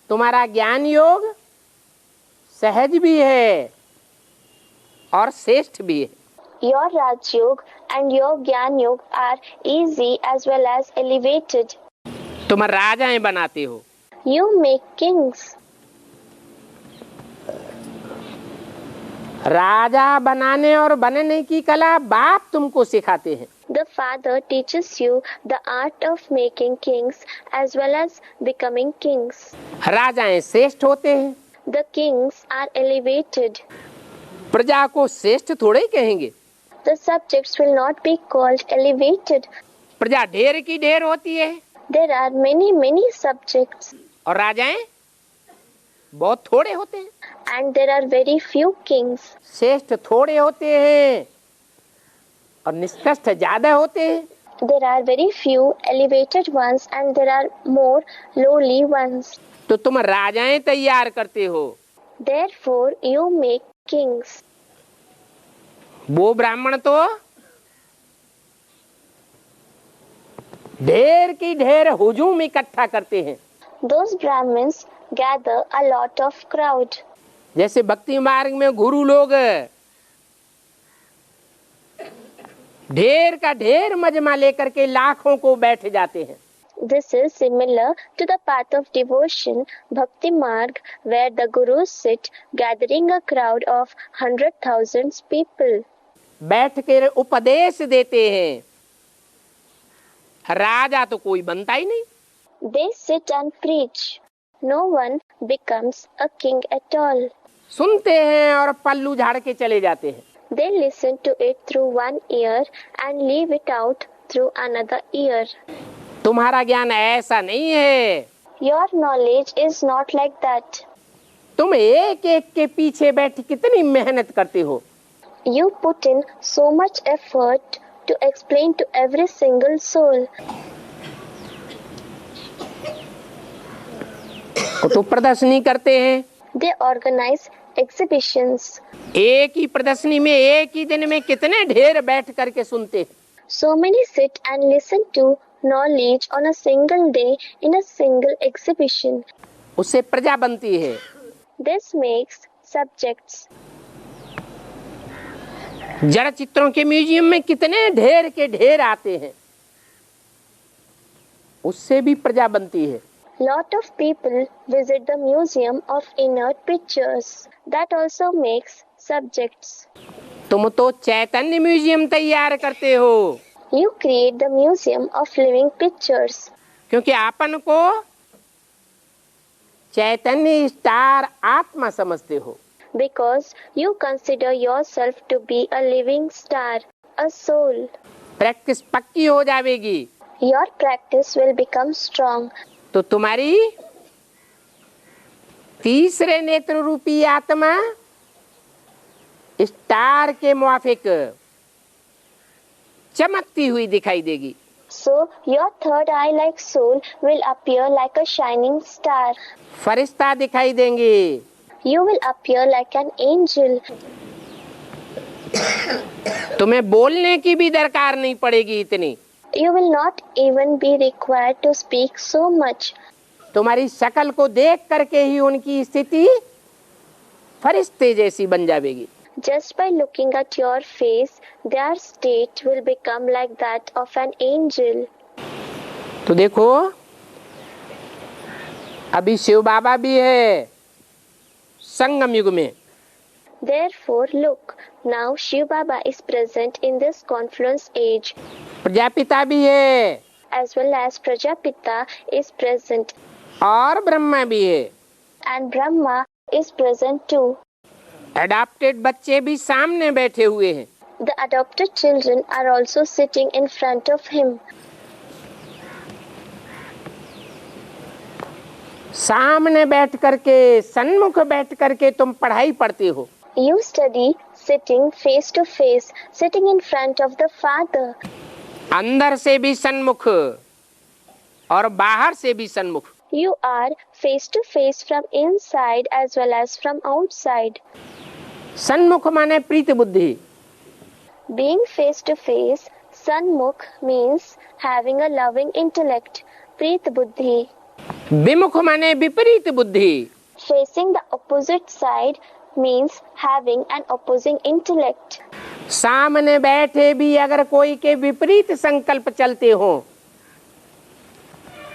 B: तुम्हारा ज्ञान योग सहज भी है और श्रेष्ठ भी है।
A: Your Raj Yoga and your Gyan Yoga are easy as well as elevated.
B: तुम राजाएं बनाते हो।
A: You make kings.
B: राजा बनाने और बनने की कला बाप तुमको सिखाते हैं।
A: The father teaches you the art of making kings as well as becoming kings.
B: राजाएं श्रेष्ठ होते हैं।
A: The kings are elevated.
B: प्रजा को श्रेष्ठ थोड़े ही कहेंगे।
A: The subjects will not be called elevated.
B: प्रजा ढेर की ढेर होती है
A: There are many subjects
B: और राजाएं बहुत थोड़े होते हैं।
A: and there are very few kings.
B: श्रेष्ठ थोड़े होते हैं और निष्कृष्ट ज्यादा होते हैं।
A: There are very few elevated ones and there are more lowly ones.
B: तो तुम राजाएं तैयार करते हो।
A: Therefore you make kings.
B: वो ब्राह्मण तो ढेर की ढेर हुजूम इकट्ठा करते हैं।
A: Those Brahmins gather a lot of crowd.
B: जैसे भक्ति मार्ग में गुरु लोग ढेर का ढेर मजमा लेकर के लाखों को बैठ जाते हैं।
A: This is similar to the path of devotion, Bhakti Marg, where the gurus sit gathering a crowd of 100,000 people.
B: बैठ कर उपदेश देते हैं। राजा तो कोई बनता ही नहीं।
A: They sit and preach. No one becomes a king at all.
B: सुनते हैं और पल्लू झाड़ के चले जाते हैं।
A: They listen to it through one ear and leave it out through another ear.
B: तुम्हारा ज्ञान ऐसा नहीं है।
A: Your knowledge is not like that.
B: तुम एक एक के पीछे बैठ कितनी मेहनत करते हो।
A: You put in so much effort to explain to every single soul.
B: तो प्रदर्शनी करते हैं।
A: They organize exhibitions.
B: एक ही प्रदर्शनी में एक ही दिन में कितने ढेर बैठ करके सुनते हैं।
A: So many sit and listen to knowledge on a single day in a single exhibition.
B: उससे प्रजा बनती है।
A: This makes subjects.
B: जड़ चित्रों के म्यूजियम में कितने ढेर के ढेर आते हैं, उससे भी प्रजा बनती है।
A: Lot of people visit the museum of inert pictures. That also makes subjects.
B: तुम तो चैतन्य म्यूजियम तैयार करते हो।
A: You create the museum of living pictures.
B: क्योंकि आपन को चैतन्य स्टार आत्मा समझते हो।
A: Because you consider yourself to be a living star, a soul.
B: Practice पक्की हो जाएगी।
A: Your practice will become strong.
B: तो तुम्हारी तीसरे नेत्र रूपी आत्मा स्टार के मुआफिक चमकती हुई दिखाई देगी।
A: So your third eye-like soul will appear like a shining star.
B: फरिश्ता दिखाई देंगे।
A: You will appear like an angel.
B: तुम्हें बोलने की भी दरकार नहीं पड़ेगी इतनी।
A: You will not even be required to speak so much.
B: तुम्हारी शक्ल को देख करके ही उनकी स्थिति फरिश्ते जैसी बन जाएगी।
A: Just by looking at your face, their state will become like that of an angel.
B: तो देखो, अभी शिव बाबा भी है संगम युग में।
A: Therefore, look, now Shiv Baba is present in this confluence age,
B: Prajapita भी है
A: as well as Prajapita is present,
B: और ब्रह्मा भी है।
A: and Brahma is present too.
B: Adopted बच्चे भी सामने बैठे हुए हैं।
A: The adopted children are also sitting in front of him.
B: सामने बैठ करके, सन्मुख बैठ करके तुम पढ़ाई पढ़ते हो।
A: You study sitting face to face, sitting in front of the Father.
B: अंदर से भी सन्मुख और बाहर से भी सन्मुख।
A: You are face to face from inside as well as from outside.
B: सन्मुख माने प्रीत बुद्धि।
A: Being face to face, Sanmukh means having a loving intellect, Preet Buddhi.
B: विमुख माने विपरीत बुद्धि।
A: Facing the opposite side means having an opposing intellect.
B: सामने बैठे भी अगर कोई के विपरीत संकल्प चलते हो,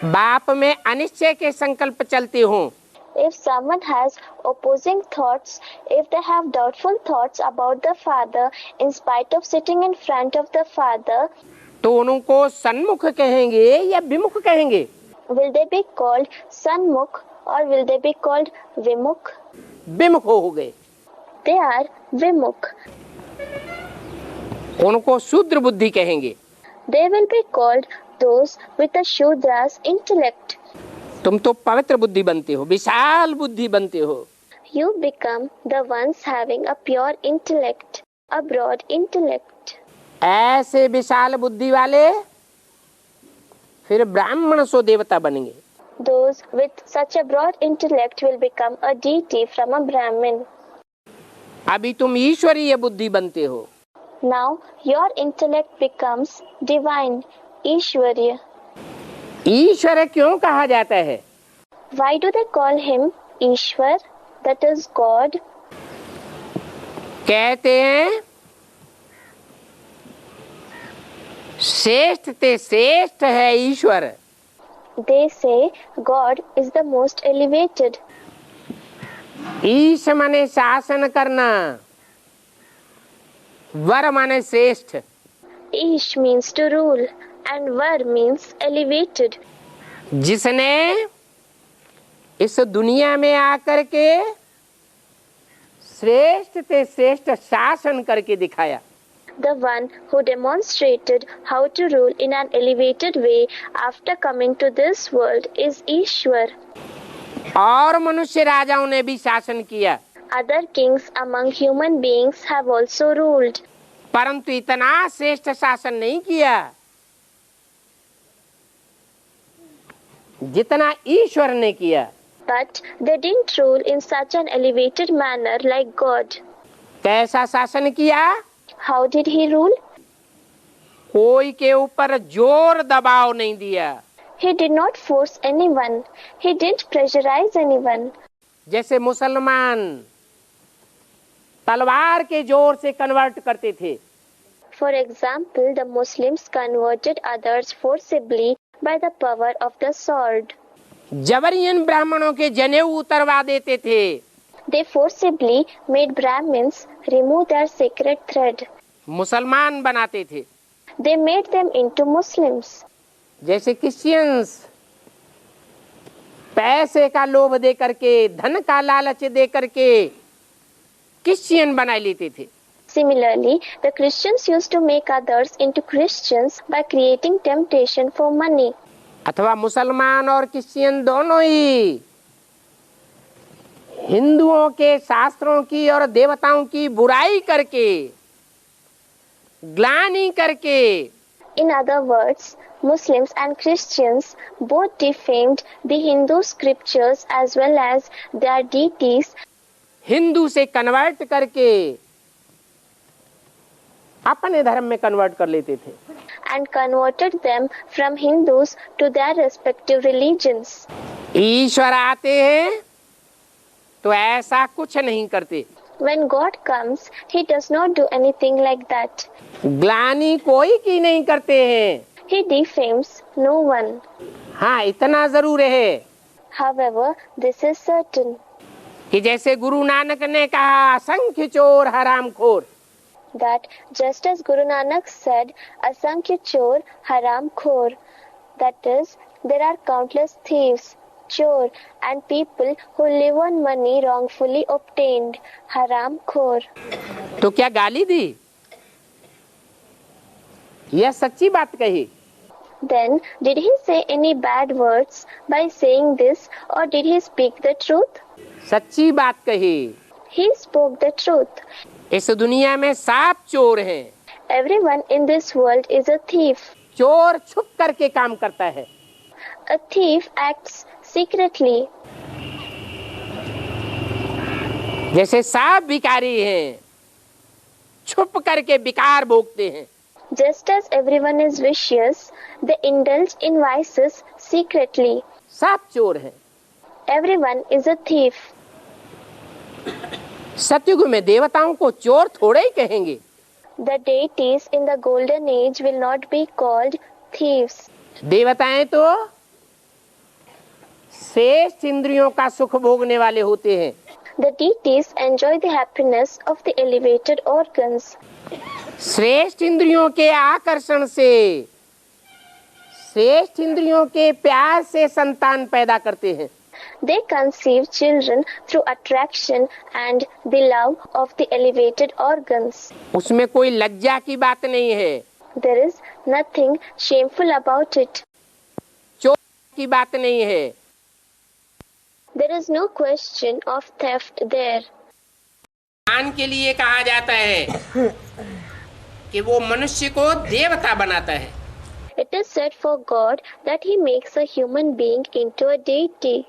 B: बाप में अनिश्चय के संकल्प चलते हो,
A: If someone has opposing thoughts, if they have doubtful thoughts about the Father in spite of sitting in front of the Father,
B: तो उनको सन्मुख कहेंगे या विमुख कहेंगे?
A: will they be called Sanmukh or will they be called Vimukh?
B: विमुख हो गए।
A: They are Vimukh.
B: उनको शूद्र बुद्धि कहेंगे।
A: They will be called those with a Shudra's intellect.
B: तुम तो पवित्र बुद्धि बनते हो, विशाल बुद्धि बनते हो।
A: You become the ones having a pure intellect, a broad intellect.
B: ऐसे विशाल बुद्धि वाले फिर ब्राह्मण सो देवता बनेंगे।
A: Those with such a broad intellect will become a deity from a Brahmin.
B: अभी तुम ईश्वरीय बुद्धि बनते हो।
A: Now your intellect becomes divine, Ishwarya.
B: ईश्वर क्यों कहा जाता है?
A: Why do they call him Ishwar, that is God?
B: कहते हैं श्रेष्ठ ते श्रेष्ठ है ईश्वर।
A: They say God is the most elevated.
B: ईश माने शासन करना, वर माने श्रेष्ठ।
A: Ish means to rule and Var means elevated.
B: जिसने इस दुनिया में आकर के श्रेष्ठ ते श्रेष्ठ शासन करके दिखाया।
A: The one who demonstrated how to rule in an elevated way after coming to this world is Ishwar.
B: और मनुष्य राजाओं ने भी शासन किया,
A: Other kings among human beings have also ruled,
B: परंतु इतना श्रेष्ठ शासन नहीं किया जितना ईश्वर ने किया।
A: but they didn't rule in such an elevated manner like God.
B: कैसा शासन किया?
A: How did he rule?
B: कोई के ऊपर जोर दबाव नहीं दिया।
A: He did not force anyone. He didn't pressurize anyone.
B: जैसे मुसलमान तलवार के जोर से कन्वर्ट करते थे,
A: For example, the Muslims converted others forcibly by the power of the sword.
B: जबरियन ब्राह्मणों के जनेऊ उतरवा देते थे।
A: They forcibly made Brahmins remove their sacred thread.
B: मुसलमान बनाते थे।
A: They made them into Muslims.
B: जैसे क्रिश्चियंस पैसे का लोभ दे करके, धन का लालच दे करके क्रिश्चियन बना लेते थे।
A: Similarly, the Christians used to make others into Christians by creating temptation for money.
B: अथवा मुसलमान और क्रिश्चियन दोनों ही हिंदुओं के शास्त्रों की और देवताओं की बुराई करके, ग्लानि करके,
A: In other words, Muslims and Christians both defamed the Hindu scriptures as well as their deities,
B: Hindu से कन्वर्ट करके अपने धर्म में कन्वर्ट कर लेते थे।
A: and converted them from Hindus to their respective religions.
B: ईश्वर आते हैं तो ऐसा कुछ नहीं करते।
A: When God comes, He does not do anything like that.
B: ग्लानि कोई की नहीं करते हैं।
A: He defames no one.
B: हाँ, इतना जरूर है
A: However, this is certain
B: कि जैसे गुरु नानक ने कहा असंख्य चोर हरामखोर,
A: that just as Guru Nanak said, Asankhya Chor Haram Khor, that is, there are countless thieves, chor, and people who live on money wrongfully obtained, Haram Khor.
B: तो क्या गाली दी? यह सच्ची बात कही?
A: Then, did he say any bad words by saying this, or did he speak the truth?
B: सच्ची बात कही।
A: He spoke the truth.
B: इस दुनिया में साफ चोर हैं।
A: Everyone in this world is a thief.
B: चोर छुप करके काम करता है।
A: A thief acts secretly.
B: जैसे साफ भिखारी हैं, छुप करके विकार भोगते हैं।
A: Just as everyone is vicious, they indulge in vices secretly.
B: साफ चोर हैं।
A: Everyone is a thief.
B: सतयुग में देवताओं को चोर थोड़े ही कहेंगे।
A: The deities in the golden age will not be called thieves.
B: देवताएं तो श्रेष्ठ इंद्रियों का सुख भोगने वाले होते हैं।
A: The deities enjoy the happiness of the elevated organs.
B: श्रेष्ठ इंद्रियों के आकर्षण से, श्रेष्ठ इंद्रियों के प्यार से संतान पैदा करते हैं।
A: They conceive children through attraction and the love of the elevated organs.
B: उसमें कोई लज्जा की बात नहीं है।
A: There is nothing shameful about it.
B: चोर की बात नहीं है।
A: There is no question of theft there.
B: ज्ञान के लिए कहा जाता है कि वो मनुष्य को देवता बनाता है।
A: It is said for God that He makes a human being into a deity.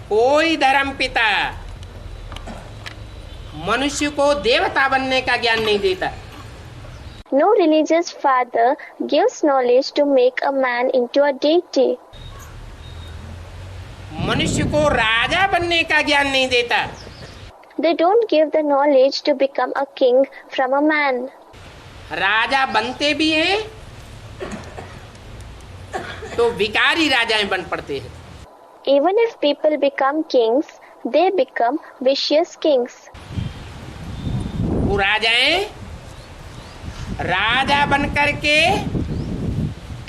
B: कोई धर्म पिता मनुष्य को देवता बनने का ज्ञान नहीं देता।
A: No religious father gives knowledge to make a man into a deity.
B: मनुष्य को राजा बनने का ज्ञान नहीं देता।
A: They don't give the knowledge to become a king from a man.
B: राजा बनते भी हैं तो विकारी राजाएं बन पड़ते हैं।
A: Even if people become kings, they become vicious kings.
B: वो राजाएं राजा बन करके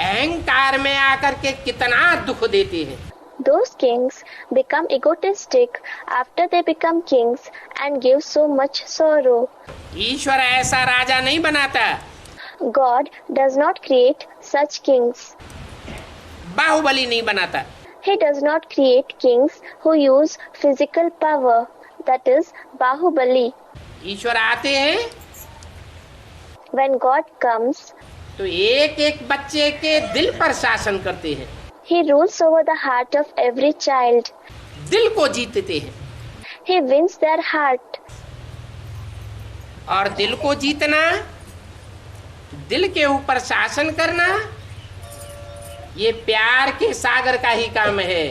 B: अहंकार में आकर के कितना दुख देते हैं।
A: Those kings become egotistic after they become kings and give so much sorrow.
B: ईश्वर ऐसा राजा नहीं बनाता।
A: God does not create such kings.
B: Baahubali नहीं बनाता।
A: He does not create kings who use physical power, that is Bahubali.
B: ईश्वर आते हैं
A: When God comes,
B: तो एक एक बच्चे के दिल पर शासन करते हैं।
A: He rules over the heart of every child.
B: दिल को जीतते हैं।
A: He wins their heart.
B: और दिल को जीतना, दिल के ऊपर शासन करना, ये प्यार के सागर का ही काम है।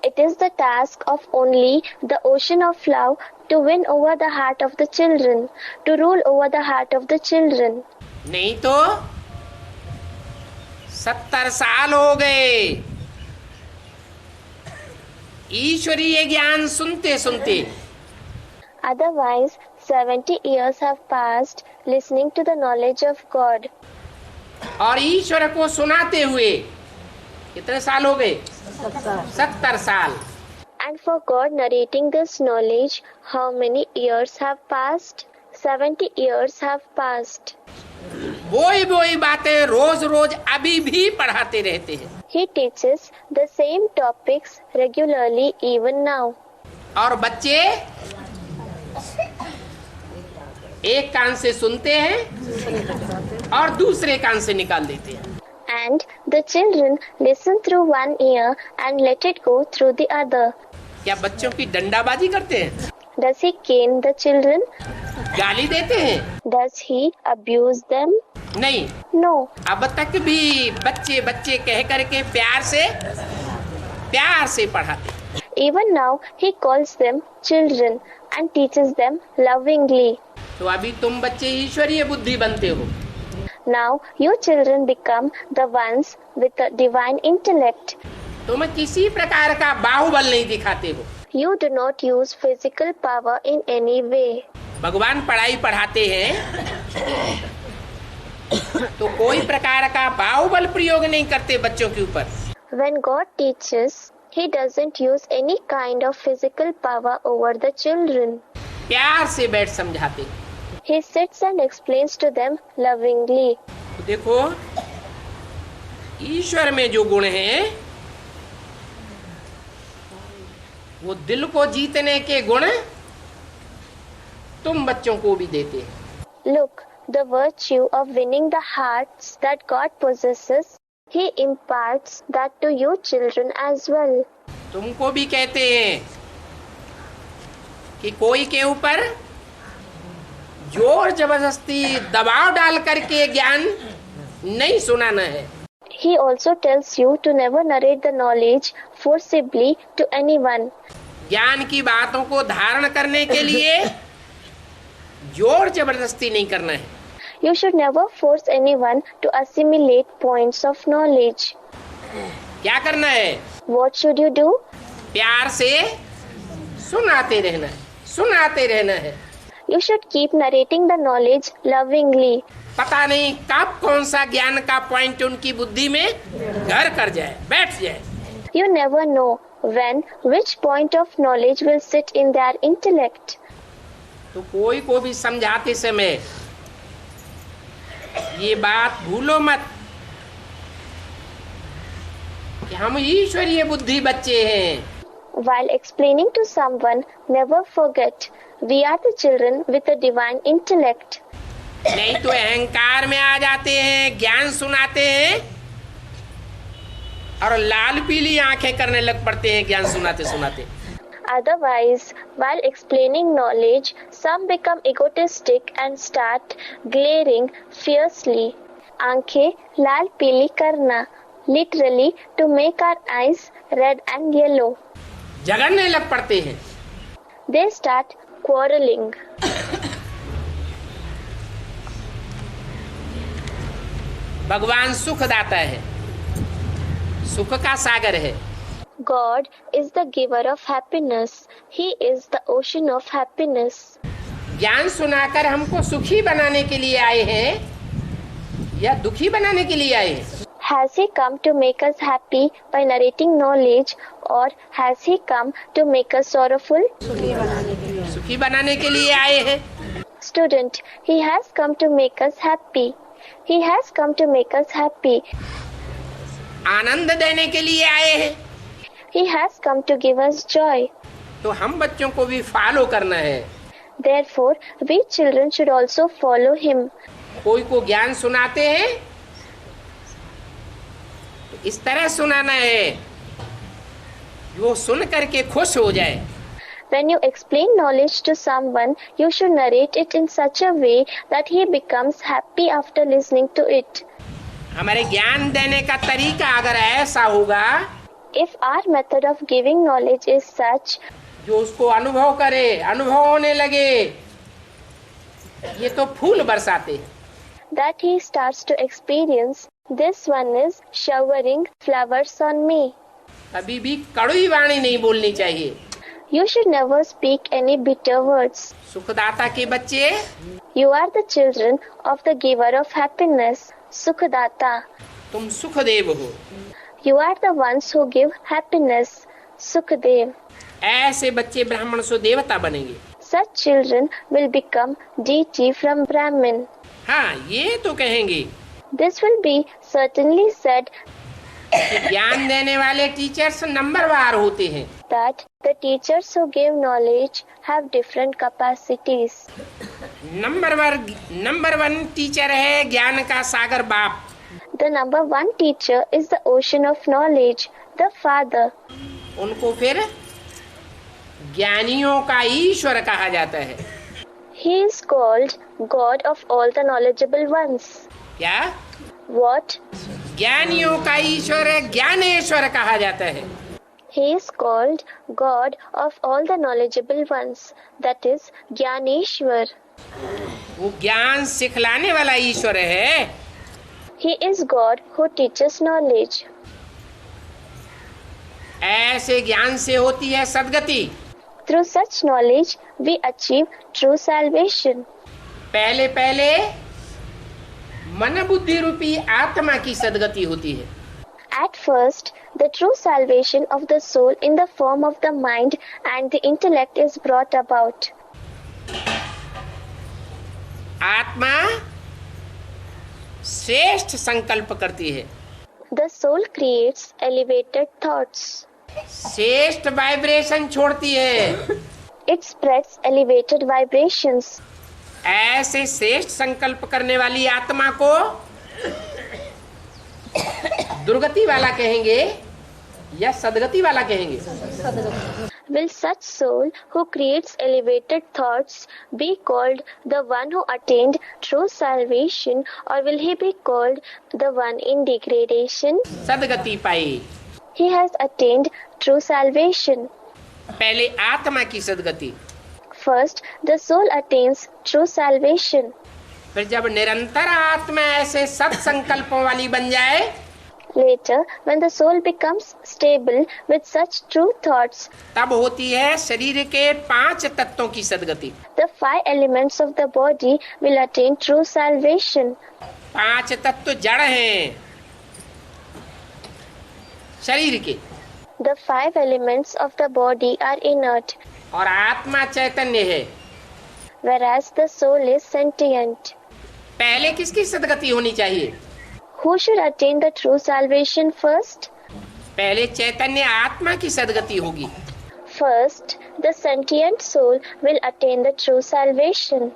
A: It is the task of only the ocean of love to win over the heart of the children, to rule over the heart of the children.
B: नहीं तो 70 साल हो गए ईश्वरीय ज्ञान सुनते सुनते।
A: Otherwise, 70 years have passed listening to the knowledge of God.
B: और ईश्वर को सुनाते हुए कितने साल हो गए? 70 साल।
A: And for God narrating this knowledge, how many years have passed? 70 years have passed.
B: वही बातें रोज रोज अभी भी पढ़ाते रहते हैं।
A: He teaches the same topics regularly even now.
B: और बच्चे एक कान से सुनते हैं और दूसरे कान से निकाल देते हैं।
A: And the children listen through one ear and let it go through the other.
B: क्या बच्चों की डंडाबाजी करते हैं?
A: Does he cane the children?
B: गाली देते हैं?
A: Does he abuse them?
B: नहीं।
A: No.
B: अब तक भी बच्चे बच्चे कह करके प्यार से पढ़ाते।
A: Even now he calls them children and teaches them lovingly.
B: तो अभी तुम बच्चे ईश्वरीय बुद्धि बनते हो।
A: Now you children become the ones with a divine intellect.
B: तुम किसी प्रकार का बाहुबल नहीं दिखाते हो।
A: You do not use physical power in any way.
B: भगवान पढ़ाई पढ़ाते हैं तो कोई प्रकार का बाहुबल प्रयोग नहीं करते बच्चों के ऊपर।
A: When God teaches, He doesn't use any kind of physical power over the children.
B: प्यार से बैठ समझाते।
A: He sits and explains to them lovingly.
B: तो देखो ईश्वर में जो गुण हैं वो दिल को जीतने के गुण तुम बच्चों को भी देते हैं।
A: Look, the virtue of winning the hearts that God possesses, He imparts that to you children as well.
B: तुमको भी कहते हैं कि कोई के ऊपर जोर जबरदस्ती दबाव डाल करके ज्ञान नहीं सुनाना है।
A: He also tells you to never narrate the knowledge forcibly to anyone.
B: ज्ञान की बातों को धारण करने के लिए जोर जबरदस्ती नहीं करना है।
A: You should never force anyone to assimilate points of knowledge.
B: क्या करना है?
A: What should you do?
B: प्यार से सुनाते रहना है, सुनाते रहना है।
A: You should keep narrating the knowledge lovingly.
B: पता नहीं कब कौन सा ज्ञान का पॉइंट उनकी बुद्धि में घर कर जाए, बैठ जाए।
A: You never know when which point of knowledge will sit in their intellect.
B: तो कोई को भी समझाते समय ये बात भूलो मत कि हम ईश्वरीय बुद्धि बच्चे हैं।
A: While explaining to someone, never forget we are the children with a divine intellect.
B: नहीं तो अहंकार में आ जाते हैं, ज्ञान सुनाते हैं और लाल पीली आंखें करने लग पड़ते हैं ज्ञान सुनाते सुनाते।
A: Otherwise, while explaining knowledge, some become egotistic and start glaring fiercely. आंखें लाल पीली करना, literally to make our eyes red and yellow.
B: झगड़ने लग पड़ते हैं।
A: They start quarreling.
B: भगवान सुख दाता है, सुख का सागर है।
A: God is the giver of happiness. He is the ocean of happiness.
B: ज्ञान सुनाकर हमको सुखी बनाने के लिए आए हैं या दुखी बनाने के लिए आए हैं?
A: Has He come to make us happy by narrating knowledge, or has He come to make us sorrowful?
B: सुखी बनाने के लिए आए हैं।
A: Student, He has come to make us happy. He has come to make us happy.
B: आनंद देने के लिए आए हैं।
A: He has come to give us joy.
B: तो हम बच्चों को भी फॉलो करना है।
A: Therefore, we children should also follow Him.
B: कोई को ज्ञान सुनाते हैं तो इस तरह सुनाना है वो सुन करके खुश हो जाए।
A: When you explain knowledge to someone, you should narrate it in such a way that he becomes happy after listening to it.
B: हमारे ज्ञान देने का तरीका अगर ऐसा होगा
A: If our method of giving knowledge is such,
B: जो उसको अनुभव करे, अनुभव होने लगे, ये तो फूल बरसाते हैं।
A: that he starts to experience, this one is showering flowers on me.
B: कभी भी कड़वी वाणी नहीं बोलनी चाहिए।
A: You should never speak any bitter words.
B: सुखदाता के बच्चे
A: You are the children of the giver of happiness, Sukhdata.
B: तुम सुखदेव हो।
A: You are the ones who give happiness, Sukhdev.
B: ऐसे बच्चे ब्राह्मण से देवता बनेंगे।
A: Such children will become deity from Brahmin.
B: हाँ, ये तो कहेंगे
A: This will be certainly said
B: कि ज्ञान देने वाले टीचर्स नंबरवार होते हैं।
A: that the teachers who give knowledge have different capacities.
B: Number one teacher है ज्ञान का सागर बाप।
A: The number one teacher is the ocean of knowledge, the Father.
B: उनको फिर ज्ञानियों का ईश्वर कहा जाता है।
A: He is called God of all the knowledgeable ones.
B: क्या?
A: What?
B: ज्ञानियों का ईश्वर ज्ञानेश्वर कहा जाता है।
A: He is called God of all the knowledgeable ones. That is Jnaneshwar.
B: वो ज्ञान सिखलाने वाला ईश्वर है।
A: He is God who teaches knowledge.
B: ऐसे ज्ञान से होती है सद्गति।
A: Through such knowledge, we achieve true salvation.
B: पहले पहले मन बुद्धि रूपी आत्मा की सद्गति होती है।
A: At first, the true salvation of the soul in the form of the mind and the intellect is brought about.
B: आत्मा श्रेष्ठ संकल्प करती है,
A: The soul creates elevated thoughts.
B: श्रेष्ठ वाइब्रेशन छोड़ती है।
A: It spreads elevated vibrations.
B: ऐसे श्रेष्ठ संकल्प करने वाली आत्मा को दुर्गति वाला कहेंगे या सद्गति वाला कहेंगे?
A: Will such soul who creates elevated thoughts be called the one who attained true salvation, or will he be called the one in degradation?
B: सद्गति pi.
A: He has attained true salvation.
B: पहले आत्मा की सद्गति,
A: First, the soul attains true salvation.
B: फिर जब निरंतर आत्मा ऐसे सत्संकल्पों वाली बन जाए,
A: Later, when the soul becomes stable with such true thoughts,
B: तब होती है शरीर के 5 तत्वों की सद्गति।
A: the 5 elements of the body will attain true salvation.
B: 5 तत्व जड़ हैं शरीर के,
A: The 5 elements of the body are inert,
B: और आत्मा चैतन्य है।
A: whereas the soul is sentient.
B: पहले किसकी सद्गति होनी चाहिए?
A: Who should attain the true salvation first?
B: पहले चैतन्य आत्मा की सद्गति होगी।
A: First, the sentient soul will attain the true salvation.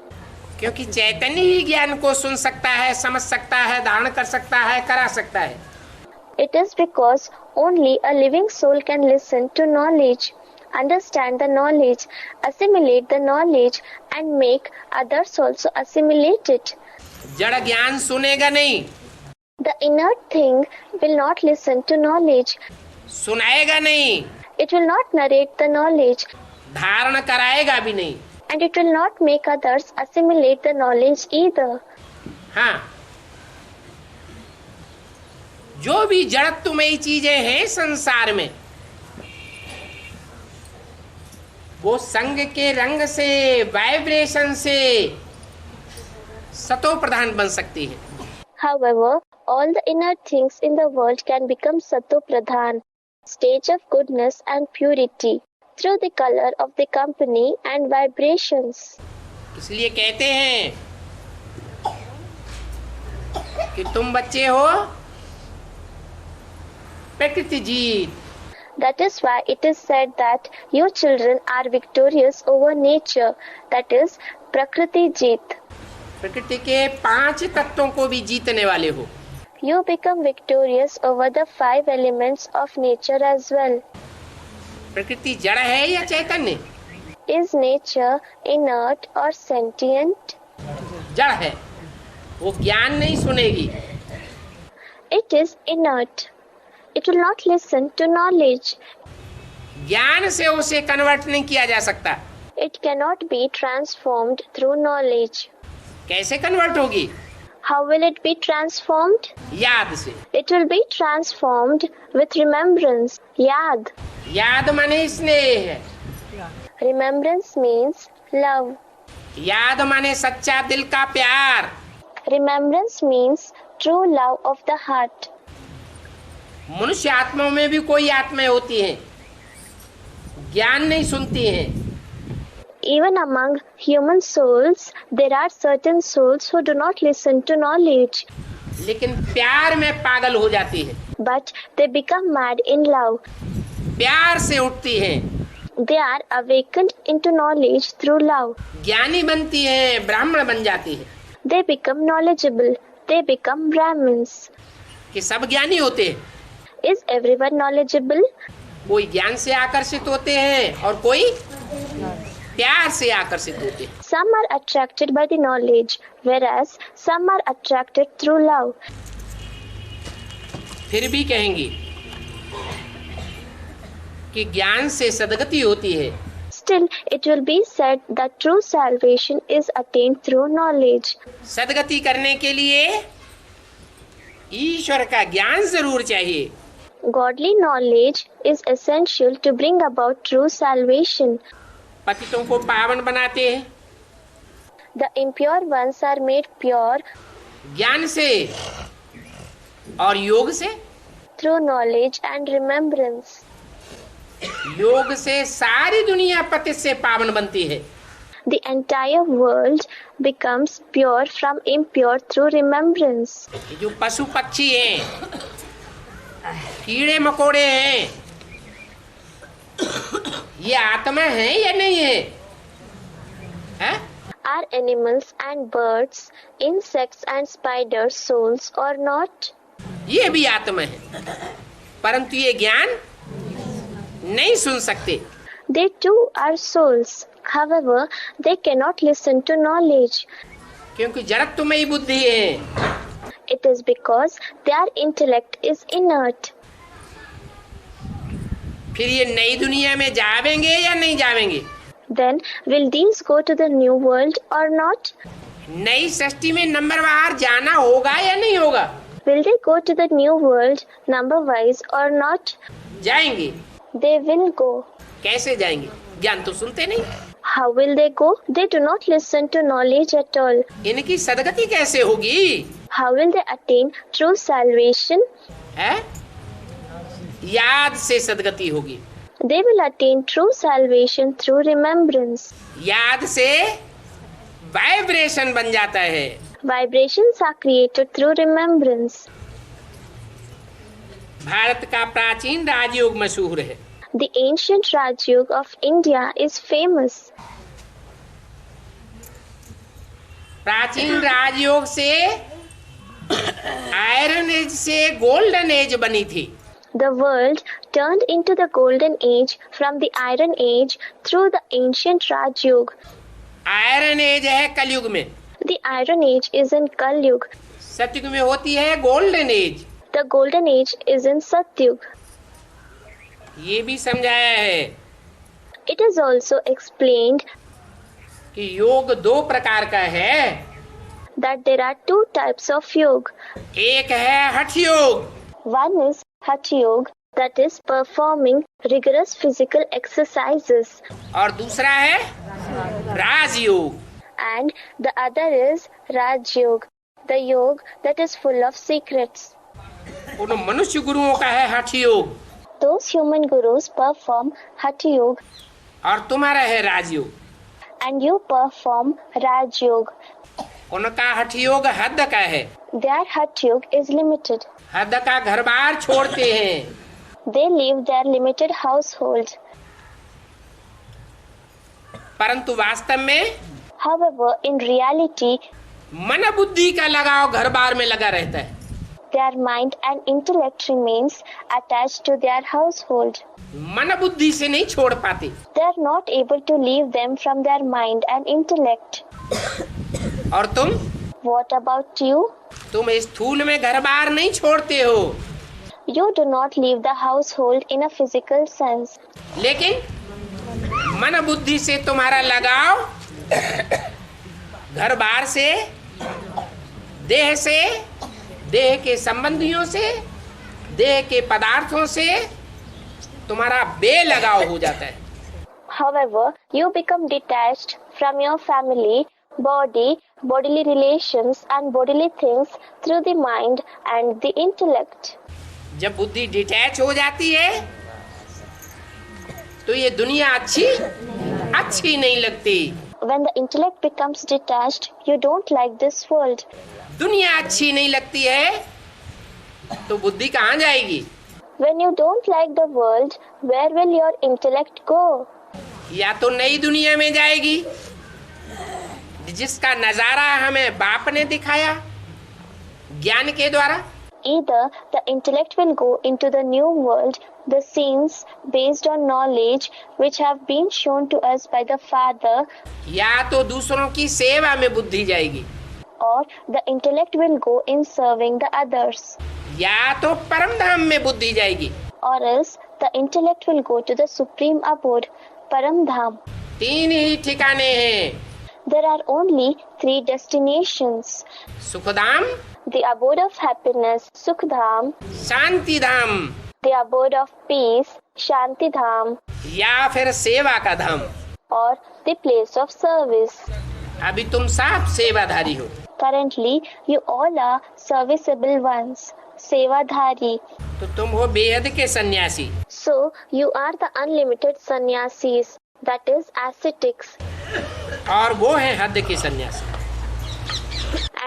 B: क्योंकि चैतन्य ही ज्ञान को सुन सकता है, समझ सकता है, धारण कर सकता है, करा सकता है।
A: It is because only a living soul can listen to knowledge, understand the knowledge, assimilate the knowledge, and make others also assimilate it.
B: जड़ ज्ञान सुनेगा नहीं,
A: The inert thing will not listen to knowledge.
B: सुनाएगा नहीं,
A: It will not narrate the knowledge,
B: धारण कराएगा भी नहीं।
A: and it will not make others assimilate the knowledge either.
B: हाँ, जो भी जड़त्वमयी चीजें हैं संसार में, वो संग के रंग से, वाइब्रेशन से सतो प्रधान बन सकती है।
A: However, all the inert things in the world can become Sato Pradhan, stage of goodness and purity, through the color of the company and vibrations.
B: इसलिए कहते हैं कि तुम बच्चे हो प्रकृति जीत।
A: That is why it is said that you children are victorious over nature, that is, Prakriti Jeet.
B: प्रकृति के 5 तत्वों को भी जीतने वाले हो।
A: You become victorious over the 5 elements of nature as well.
B: प्रकृति जड़ है या चैतन्य?
A: Is nature inert or sentient?
B: जड़ है, वो ज्ञान नहीं सुनेगी।
A: It is inert. It will not listen to knowledge.
B: ज्ञान से उसे कन्वर्ट नहीं किया जा सकता।
A: It cannot be transformed through knowledge.
B: कैसे कन्वर्ट होगी?
A: How will it be transformed?
B: याद से।
A: It will be transformed with remembrance. Yad.
B: याद माने स्नेह है,
A: Remembrance means love.
B: याद माने सच्चा दिल का प्यार।
A: Remembrance means true love of the heart.
B: मनुष्य आत्माओं में भी कोई आत्माएं होती हैं, ज्ञान नहीं सुनती हैं।
A: Even among human souls, there are certain souls who do not listen to knowledge,
B: लेकिन प्यार में पागल हो जाती है,
A: but they become mad in love.
B: प्यार से उठती हैं,
A: They are awakened into knowledge through love.
B: ज्ञानी बनती हैं, ब्राह्मण बन जाती है।
A: They become knowledgeable. They become Brahmins.
B: कि सब ज्ञानी होते हैं?
A: Is everyone knowledgeable?
B: कोई ज्ञान से आकर्षित होते हैं और कोई प्यार से आकर्षित होते हैं।
A: Some are attracted by the knowledge, whereas some are attracted through love.
B: फिर भी कहेंगे कि ज्ञान से सद्गति होती है।
A: Still, it will be said that true salvation is attained through knowledge.
B: सद्गति करने के लिए ईश्वर का ज्ञान जरूर चाहिए।
A: Godly knowledge is essential to bring about true salvation.
B: पतितों को पावन बनाते हैं
A: The impure ones are made pure
B: ज्ञान से और योग से।
A: through knowledge and remembrance.
B: योग से सारी दुनिया पतित से पावन बनती है।
A: The entire world becomes pure from impure through remembrance.
B: ये जो पशु पक्षी हैं, कीड़े मकोड़े हैं, ये आत्मा है या नहीं है? हैं?
A: Are animals and birds, insects and spiders souls or not?
B: ये भी आत्मा है, परंतु ये ज्ञान नहीं सुन सकते।
A: They too are souls. However, they cannot listen to knowledge.
B: क्योंकि जड़त्वमयी बुद्धि है।
A: It is because their intellect is inert.
B: फिर ये नई दुनिया में जावेंगे या नहीं जावेंगे?
A: Then, will these go to the new world or not?
B: नई सृष्टि में नंबरवार जाना होगा या नहीं होगा?
A: Will they go to the new world number-wise or not?
B: जाएंगे।
A: They will go.
B: कैसे जाएंगे? ज्ञान तो सुनते नहीं।
A: How will they go? They do not listen to knowledge at all.
B: इनकी सदगति कैसे होगी?
A: How will they attain true salvation?
B: है? याद से सदगति होगी।
A: They will attain true salvation through remembrance.
B: याद से वाइब्रेशन बन जाता है।
A: Vibrations are created through remembrance.
B: Bharat का प्राचीन राजयोग मशहूर है।
A: The ancient Rajyog of India is famous.
B: प्राचीन राजयोग से आयरन एज से गोल्डन एज बनी थी।
A: The world turned into the golden age from the iron age through the ancient Rajyog.
B: Iron age है कलयुग में।
A: The iron age is in Kalyug.
B: सतयुग में होती है golden age.
A: The golden age is in Satyug.
B: ये भी समझाया है
A: It is also explained
B: कि योग दो प्रकार का है।
A: that there are two types of yoga.
B: एक है हठ योग,
A: One is Hatha Yoga, that is performing rigorous physical exercises,
B: और दूसरा है राजयोग।
A: and the other is Raj Yoga, the yoga that is full of secrets.
B: उन मनुष्य गुरुओं का है हठ योग
A: Those human gurus perform Hatha Yoga
B: और तुम्हारा है राजयोग।
A: and you perform Raj Yoga.
B: उनका हठ योग हद का है।
A: Their Hatha Yoga is limited.
B: हद का घर बार छोड़ते हैं।
A: They leave their limited household.
B: परंतु वास्तव में
A: However, in reality,
B: मन बुद्धि का लगाव घर बार में लगा रहता है।
A: their mind and intellect remains attached to their household.
B: मन बुद्धि से नहीं छोड़ पाते।
A: They are not able to leave them from their mind and intellect.
B: और तुम
A: What about you?
B: तुम स्थूल में घर बार नहीं छोड़ते हो,
A: You do not leave the household in a physical sense.
B: लेकिन मन बुद्धि से तुम्हारा लगाव घर बार से, देह से, देह के संबंधियों से, देह के पदार्थों से तुम्हारा बेलगाव हो जाता है।
A: However, you become detached from your family, body, bodily relations and bodily things through the mind and the intellect.
B: जब बुद्धि डिटैच हो जाती है तो ये दुनिया अच्छी नहीं लगती।
A: When the intellect becomes detached, you don't like this world.
B: दुनिया अच्छी नहीं लगती है तो बुद्धि कहाँ जाएगी?
A: When you don't like the world, where will your intellect go?
B: या तो नई दुनिया में जाएगी जिसका नजारा हमें बाप ने दिखाया ज्ञान के द्वारा।
A: Either the intellect will go into the new world, the scenes based on knowledge which have been shown to us by the Father,
B: या तो दूसरों की सेवा में बुद्धि जाएगी,
A: or the intellect will go in serving the others,
B: या तो परम धाम में बुद्धि जाएगी।
A: or else the intellect will go to the supreme abode, Param Dham.
B: तीन ही ठिकाने हैं,
A: There are only three destinations:
B: Sukhdham,
A: the abode of happiness, Sukh Dham,
B: Shanti Dham
A: the abode of peace, Shanti Dham,
B: या फिर सेवा का धाम।
A: or the place of service.
B: अभी तुम सब सेवाधारी हो।
A: Currently, you all are serviceable ones, Sevadhari.
B: तो तुम हो बेहद के सन्यासी।
A: So, you are the unlimited sannyasis, that is ascetics,
B: और वो है हद के सन्यासी।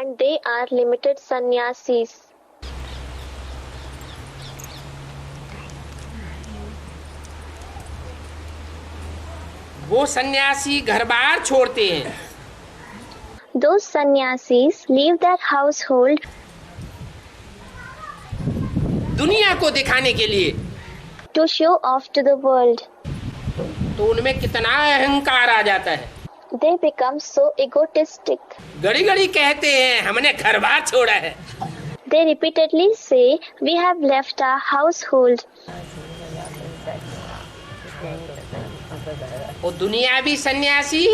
A: and they are limited sannyasis.
B: वो सन्यासी घर बार छोड़ते हैं।
A: Those sannyasis leave their household
B: दुनिया को दिखाने के लिए।
A: to show off to the world.
B: तो उनमें कितना अहंकार आ जाता है।
A: They become so egotistic.
B: घड़ी घड़ी कहते हैं हमने घर बार छोड़ा है।
A: They repeatedly say, we have left our household.
B: वो दुनियावी सन्यासी,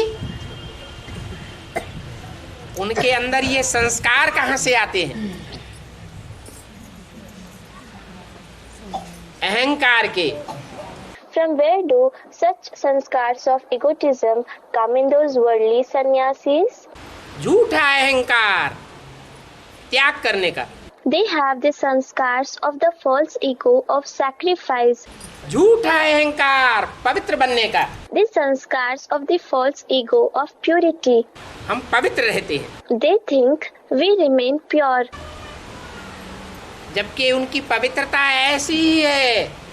B: उनके अंदर ये संस्कार कहाँ से आते हैं? अहंकार के।
A: From where do such sanskars of egotism come in those worldly sannyasis?
B: झूठा अहंकार त्याग करने का।
A: They have the sanskars of the false ego of sacrifice,
B: झूठा अहंकार पवित्र बनने का।
A: the sanskars of the false ego of purity.
B: हम पवित्र रहते हैं,
A: They think we remain pure,
B: जबकि उनकी पवित्रता ऐसी ही है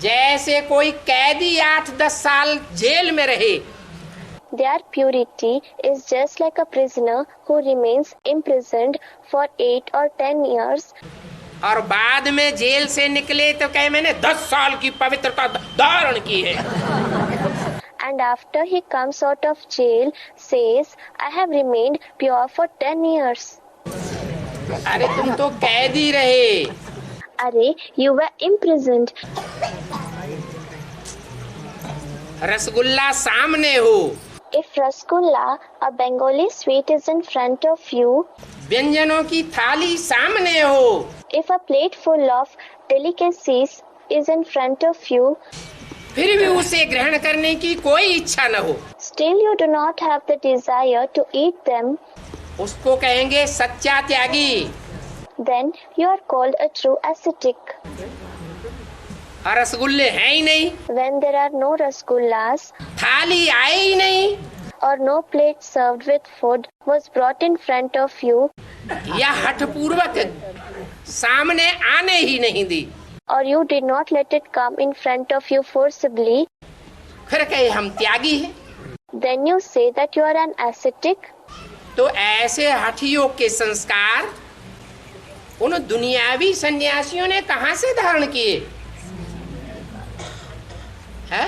B: जैसे कोई कैदी 8-10 साल जेल में रहे।
A: their purity is just like a prisoner who remains imprisoned for 8 or 10 years,
B: और बाद में जेल से निकले तो कहे मैंने 10 साल की पवित्रता धारण की है।
A: and after he comes out of jail says, I have remained pure for 10 years.
B: अरे तुम तो कैदी रहे।
A: Arey, you were imprisoned.
B: Rasgulla सामने हो,
A: If rasgulla, a Bengali sweet, is in front of you,
B: व्यंजनों की थाली सामने हो,
A: if a plate full of delicacies is in front of you,
B: फिर भी उसे ग्रहण करने की कोई इच्छा न हो,
A: still you do not have the desire to eat them,
B: उसको कहेंगे सच्चा त्यागी।
A: then you are called a true ascetic.
B: और रसगुल्ले हैं ही नहीं,
A: When there are no rasgullas
B: थाली आए ही नहीं,
A: or no plate served with food was brought in front of you,
B: या हठपूर्वक सामने आने ही नहीं दी,
A: or you did not let it come in front of you forcibly,
B: फिर कहे हम त्यागी हैं।
A: then you say that you are an ascetic.
B: तो ऐसे हठ योग के संस्कार उन दुनियावी सन्यासियों ने कहां से धारण किए हैं?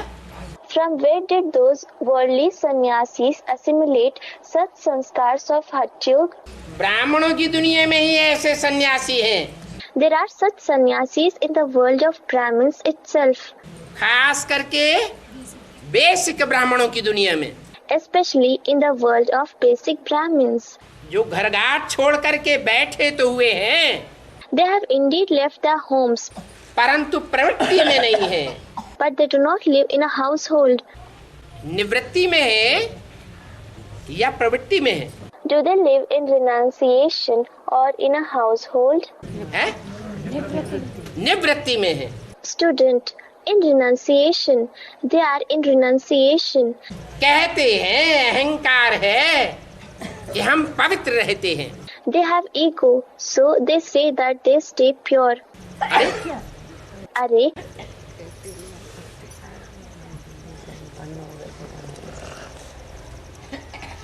A: From where did those worldly sannyasis assimilate such sanskars of Hatha Yoga?
B: ब्राह्मणों की दुनिया में ही ऐसे सन्यासी हैं,
A: There are such sannyasis in the world of Brahmins itself,
B: खास करके बेसिक ब्राह्मणों की दुनिया में,
A: especially in the world of basic Brahmins.
B: जो घरगाट छोड़ करके बैठे तो हुए हैं,
A: They have indeed left their homes,
B: परंतु प्रवृत्ति में नहीं है,
A: but they do not live in a household.
B: निवृत्ति में है या प्रवृत्ति में है?
A: Do they live in renunciation or in a household?
B: हैं? निवृत्ति में है।
A: Student, in renunciation. They are in renunciation.
B: कहते हैं अहंकार है कि हम पवित्र रहते हैं।
A: They have ego, so they say that they stay pure.
B: अरे
A: Arey,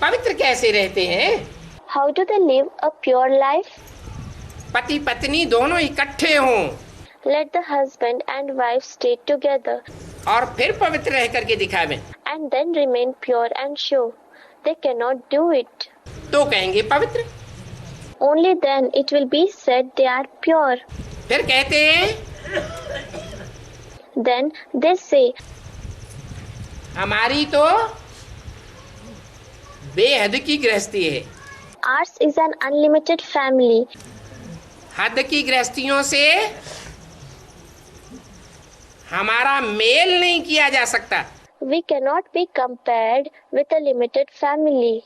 B: पवित्र कैसे रहते हैं?
A: how do they live a pure life?
B: पति पत्नी दोनों इकट्ठे हों
A: Let the husband and wife stay together
B: और फिर पवित्र रह करके दिखावें,
A: and then remain pure and show. They cannot do it.
B: तो कहेंगे पवित्र।
A: Only then it will be said they are pure.
B: फिर कहते हैं
A: Then they say,
B: हमारी तो बेहद की गृहस्थी है,
A: ours is an unlimited family.
B: हद की गृहस्थियों से हमारा मेल नहीं किया जा सकता।
A: We cannot be compared with a limited family.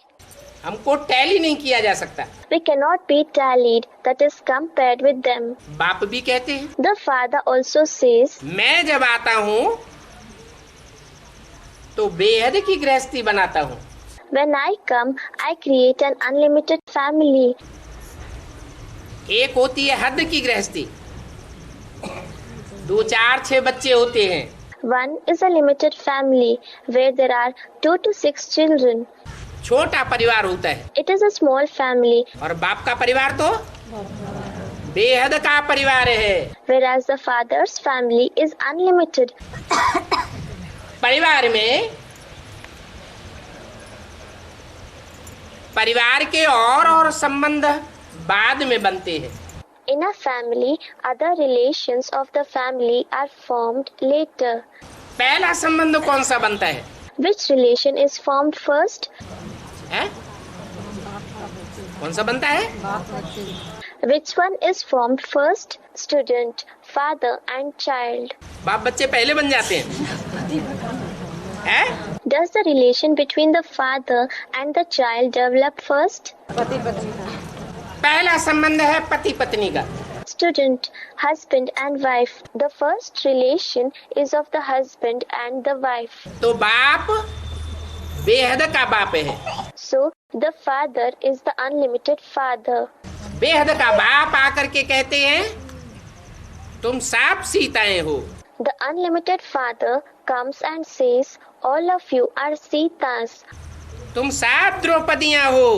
B: हमको टैली नहीं किया जा सकता।
A: We cannot be tallied, that is compared with them.
B: बाप भी कहते हैं,
A: The father also says,
B: मैं जब आता हूँ तो बेहद की गृहस्थी बनाता हूँ।
A: when I come, I create an unlimited family.
B: एक होती है हद की गृहस्थी, 2, 4, 6 बच्चे होते हैं।
A: One is a limited family where there are 2 to 6 children.
B: छोटा परिवार होता है।
A: It is a small family,
B: और बाप का परिवार तो बेहद का परिवार है।
A: whereas the father's family is unlimited.
B: परिवार में परिवार के और संबंध बाद में बनते हैं।
A: In a family, other relations of the family are formed later.
B: पहला संबंध कौन सा बनता है?
A: Which relation is formed first?
B: है? कौन सा बनता है?
A: Which one is formed first? Student, father and child.
B: बाप बच्चे पहले बन जाते हैं। है?
A: Does the relation between the father and the child develop first?
B: पहला संबंध है पति पत्नी का।
A: Student, husband and wife. The first relation is of the husband and the wife.
B: तो बाप बेहद का बाप है।
A: So, the father is the unlimited father.
B: बेहद का बाप आकर के कहते हैं तुम साफ सीताएं हो।
A: The unlimited father comes and says, all of you are Sitas.
B: तुम साफ द्रौपदियां हो,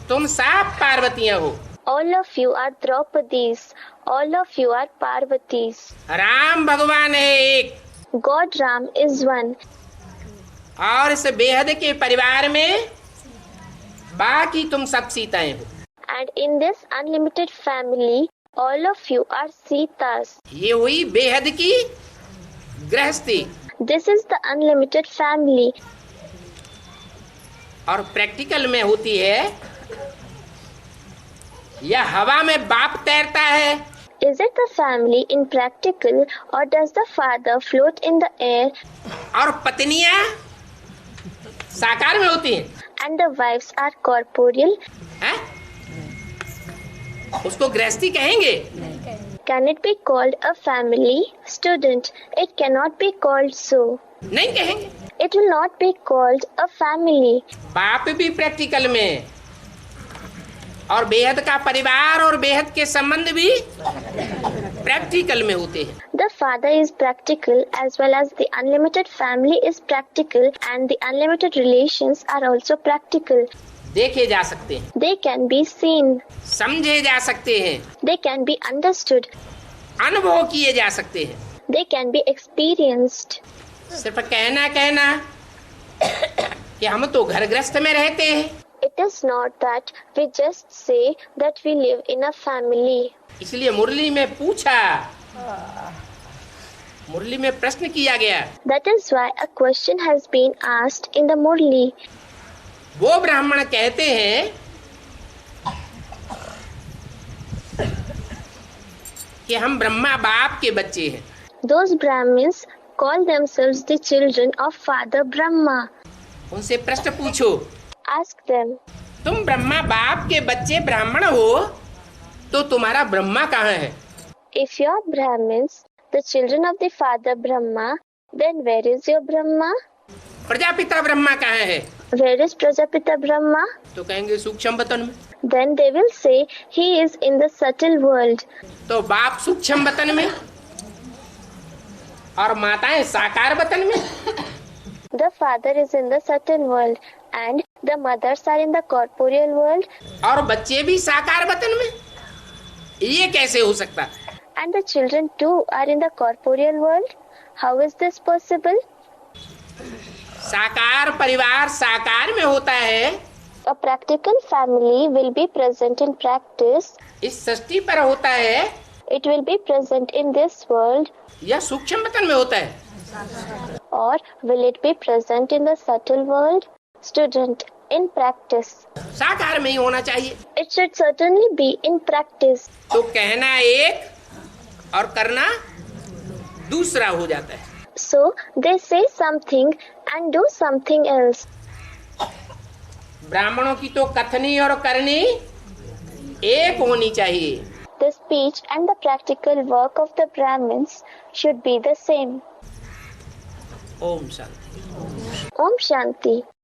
B: तुम साफ पार्वतियां हो।
A: All of you are Draupadis. All of you are Parvatis.
B: Ram भगवान है एक,
A: God Ram is one.
B: और इस बेहद के परिवार में बाकी तुम सब सीताएं हो।
A: And in this unlimited family, all of you are Sitas.
B: ये हुई बेहद की गृहस्थी।
A: This is the unlimited family.
B: और प्रैक्टिकल में होती है या हवा में बाप तैरता है।
A: Is it the family in practical or does the father float in the air?
B: और पत्नियां साकार में होती हैं।
A: And the wives are corporeal.
B: हैं? उसको गृहस्थी कहेंगे?
A: Can it be called a family? Student, it cannot be called so.
B: नहीं कहेंगे।
A: It will not be called a family.
B: बाप भी प्रैक्टिकल में और बेहद का परिवार और बेहद के संबंध भी प्रैक्टिकल में होते हैं।
A: The father is practical as well as the unlimited family is practical and the unlimited relations are also practical.
B: देखे जा सकते हैं,
A: They can be seen.
B: समझे जा सकते हैं,
A: They can be understood.
B: अनुभव किए जा सकते हैं।
A: They can be experienced.
B: सिर्फ कहना कि हम तो घर गृहस्थ में रहते हैं।
A: It is not that we just say that we live in a family.
B: इसलिए मुरली में पूछा, मुरली में प्रश्न किया गया।
A: That is why a question has been asked in the Murli.
B: वो ब्राह्मण कहते हैं कि हम ब्रह्मा बाप के बच्चे हैं।
A: Those Brahmins call themselves the children of Father Brahma.
B: उनसे प्रश्न पूछो,
A: Ask them,
B: तुम ब्रह्मा बाप के बच्चे ब्राह्मण हो तो तुम्हारा ब्रह्मा कहाँ है?
A: if you are Brahmins, the children of the Father Brahma, then where is your Brahma?
B: Prajapita Brahma कहाँ है?
A: Where is Prajapita Brahma?
B: तो कहेंगे सूक्ष्म वतन में।
A: Then they will say he is in the subtle world.
B: तो बाप सूक्ष्म वतन में और माताएं साकार वतन में।
A: The father is in the subtle world and the mothers are in the corporeal world.
B: और बच्चे भी साकार वतन में। ये कैसे हो सकता?
A: And the children too are in the corporeal world. How is this possible?
B: साकार परिवार साकार में होता है।
A: A practical family will be present in practice.
B: इस सृष्टि पर होता है
A: It will be present in this world.
B: या सूक्ष्म वतन में होता है?
A: Or will it be present in the subtle world? Student, in practice.
B: साकार में ही होना चाहिए।
A: It should certainly be in practice.
B: तो कहना एक और करना दूसरा हो जाता है।
A: So they say something and do something else.
B: ब्राह्मणों की तो कथनी और करनी एक होनी चाहिए।
A: The speech and the practical work of the Brahmins should be the same.
B: Om Shanti.
A: Om Shanti.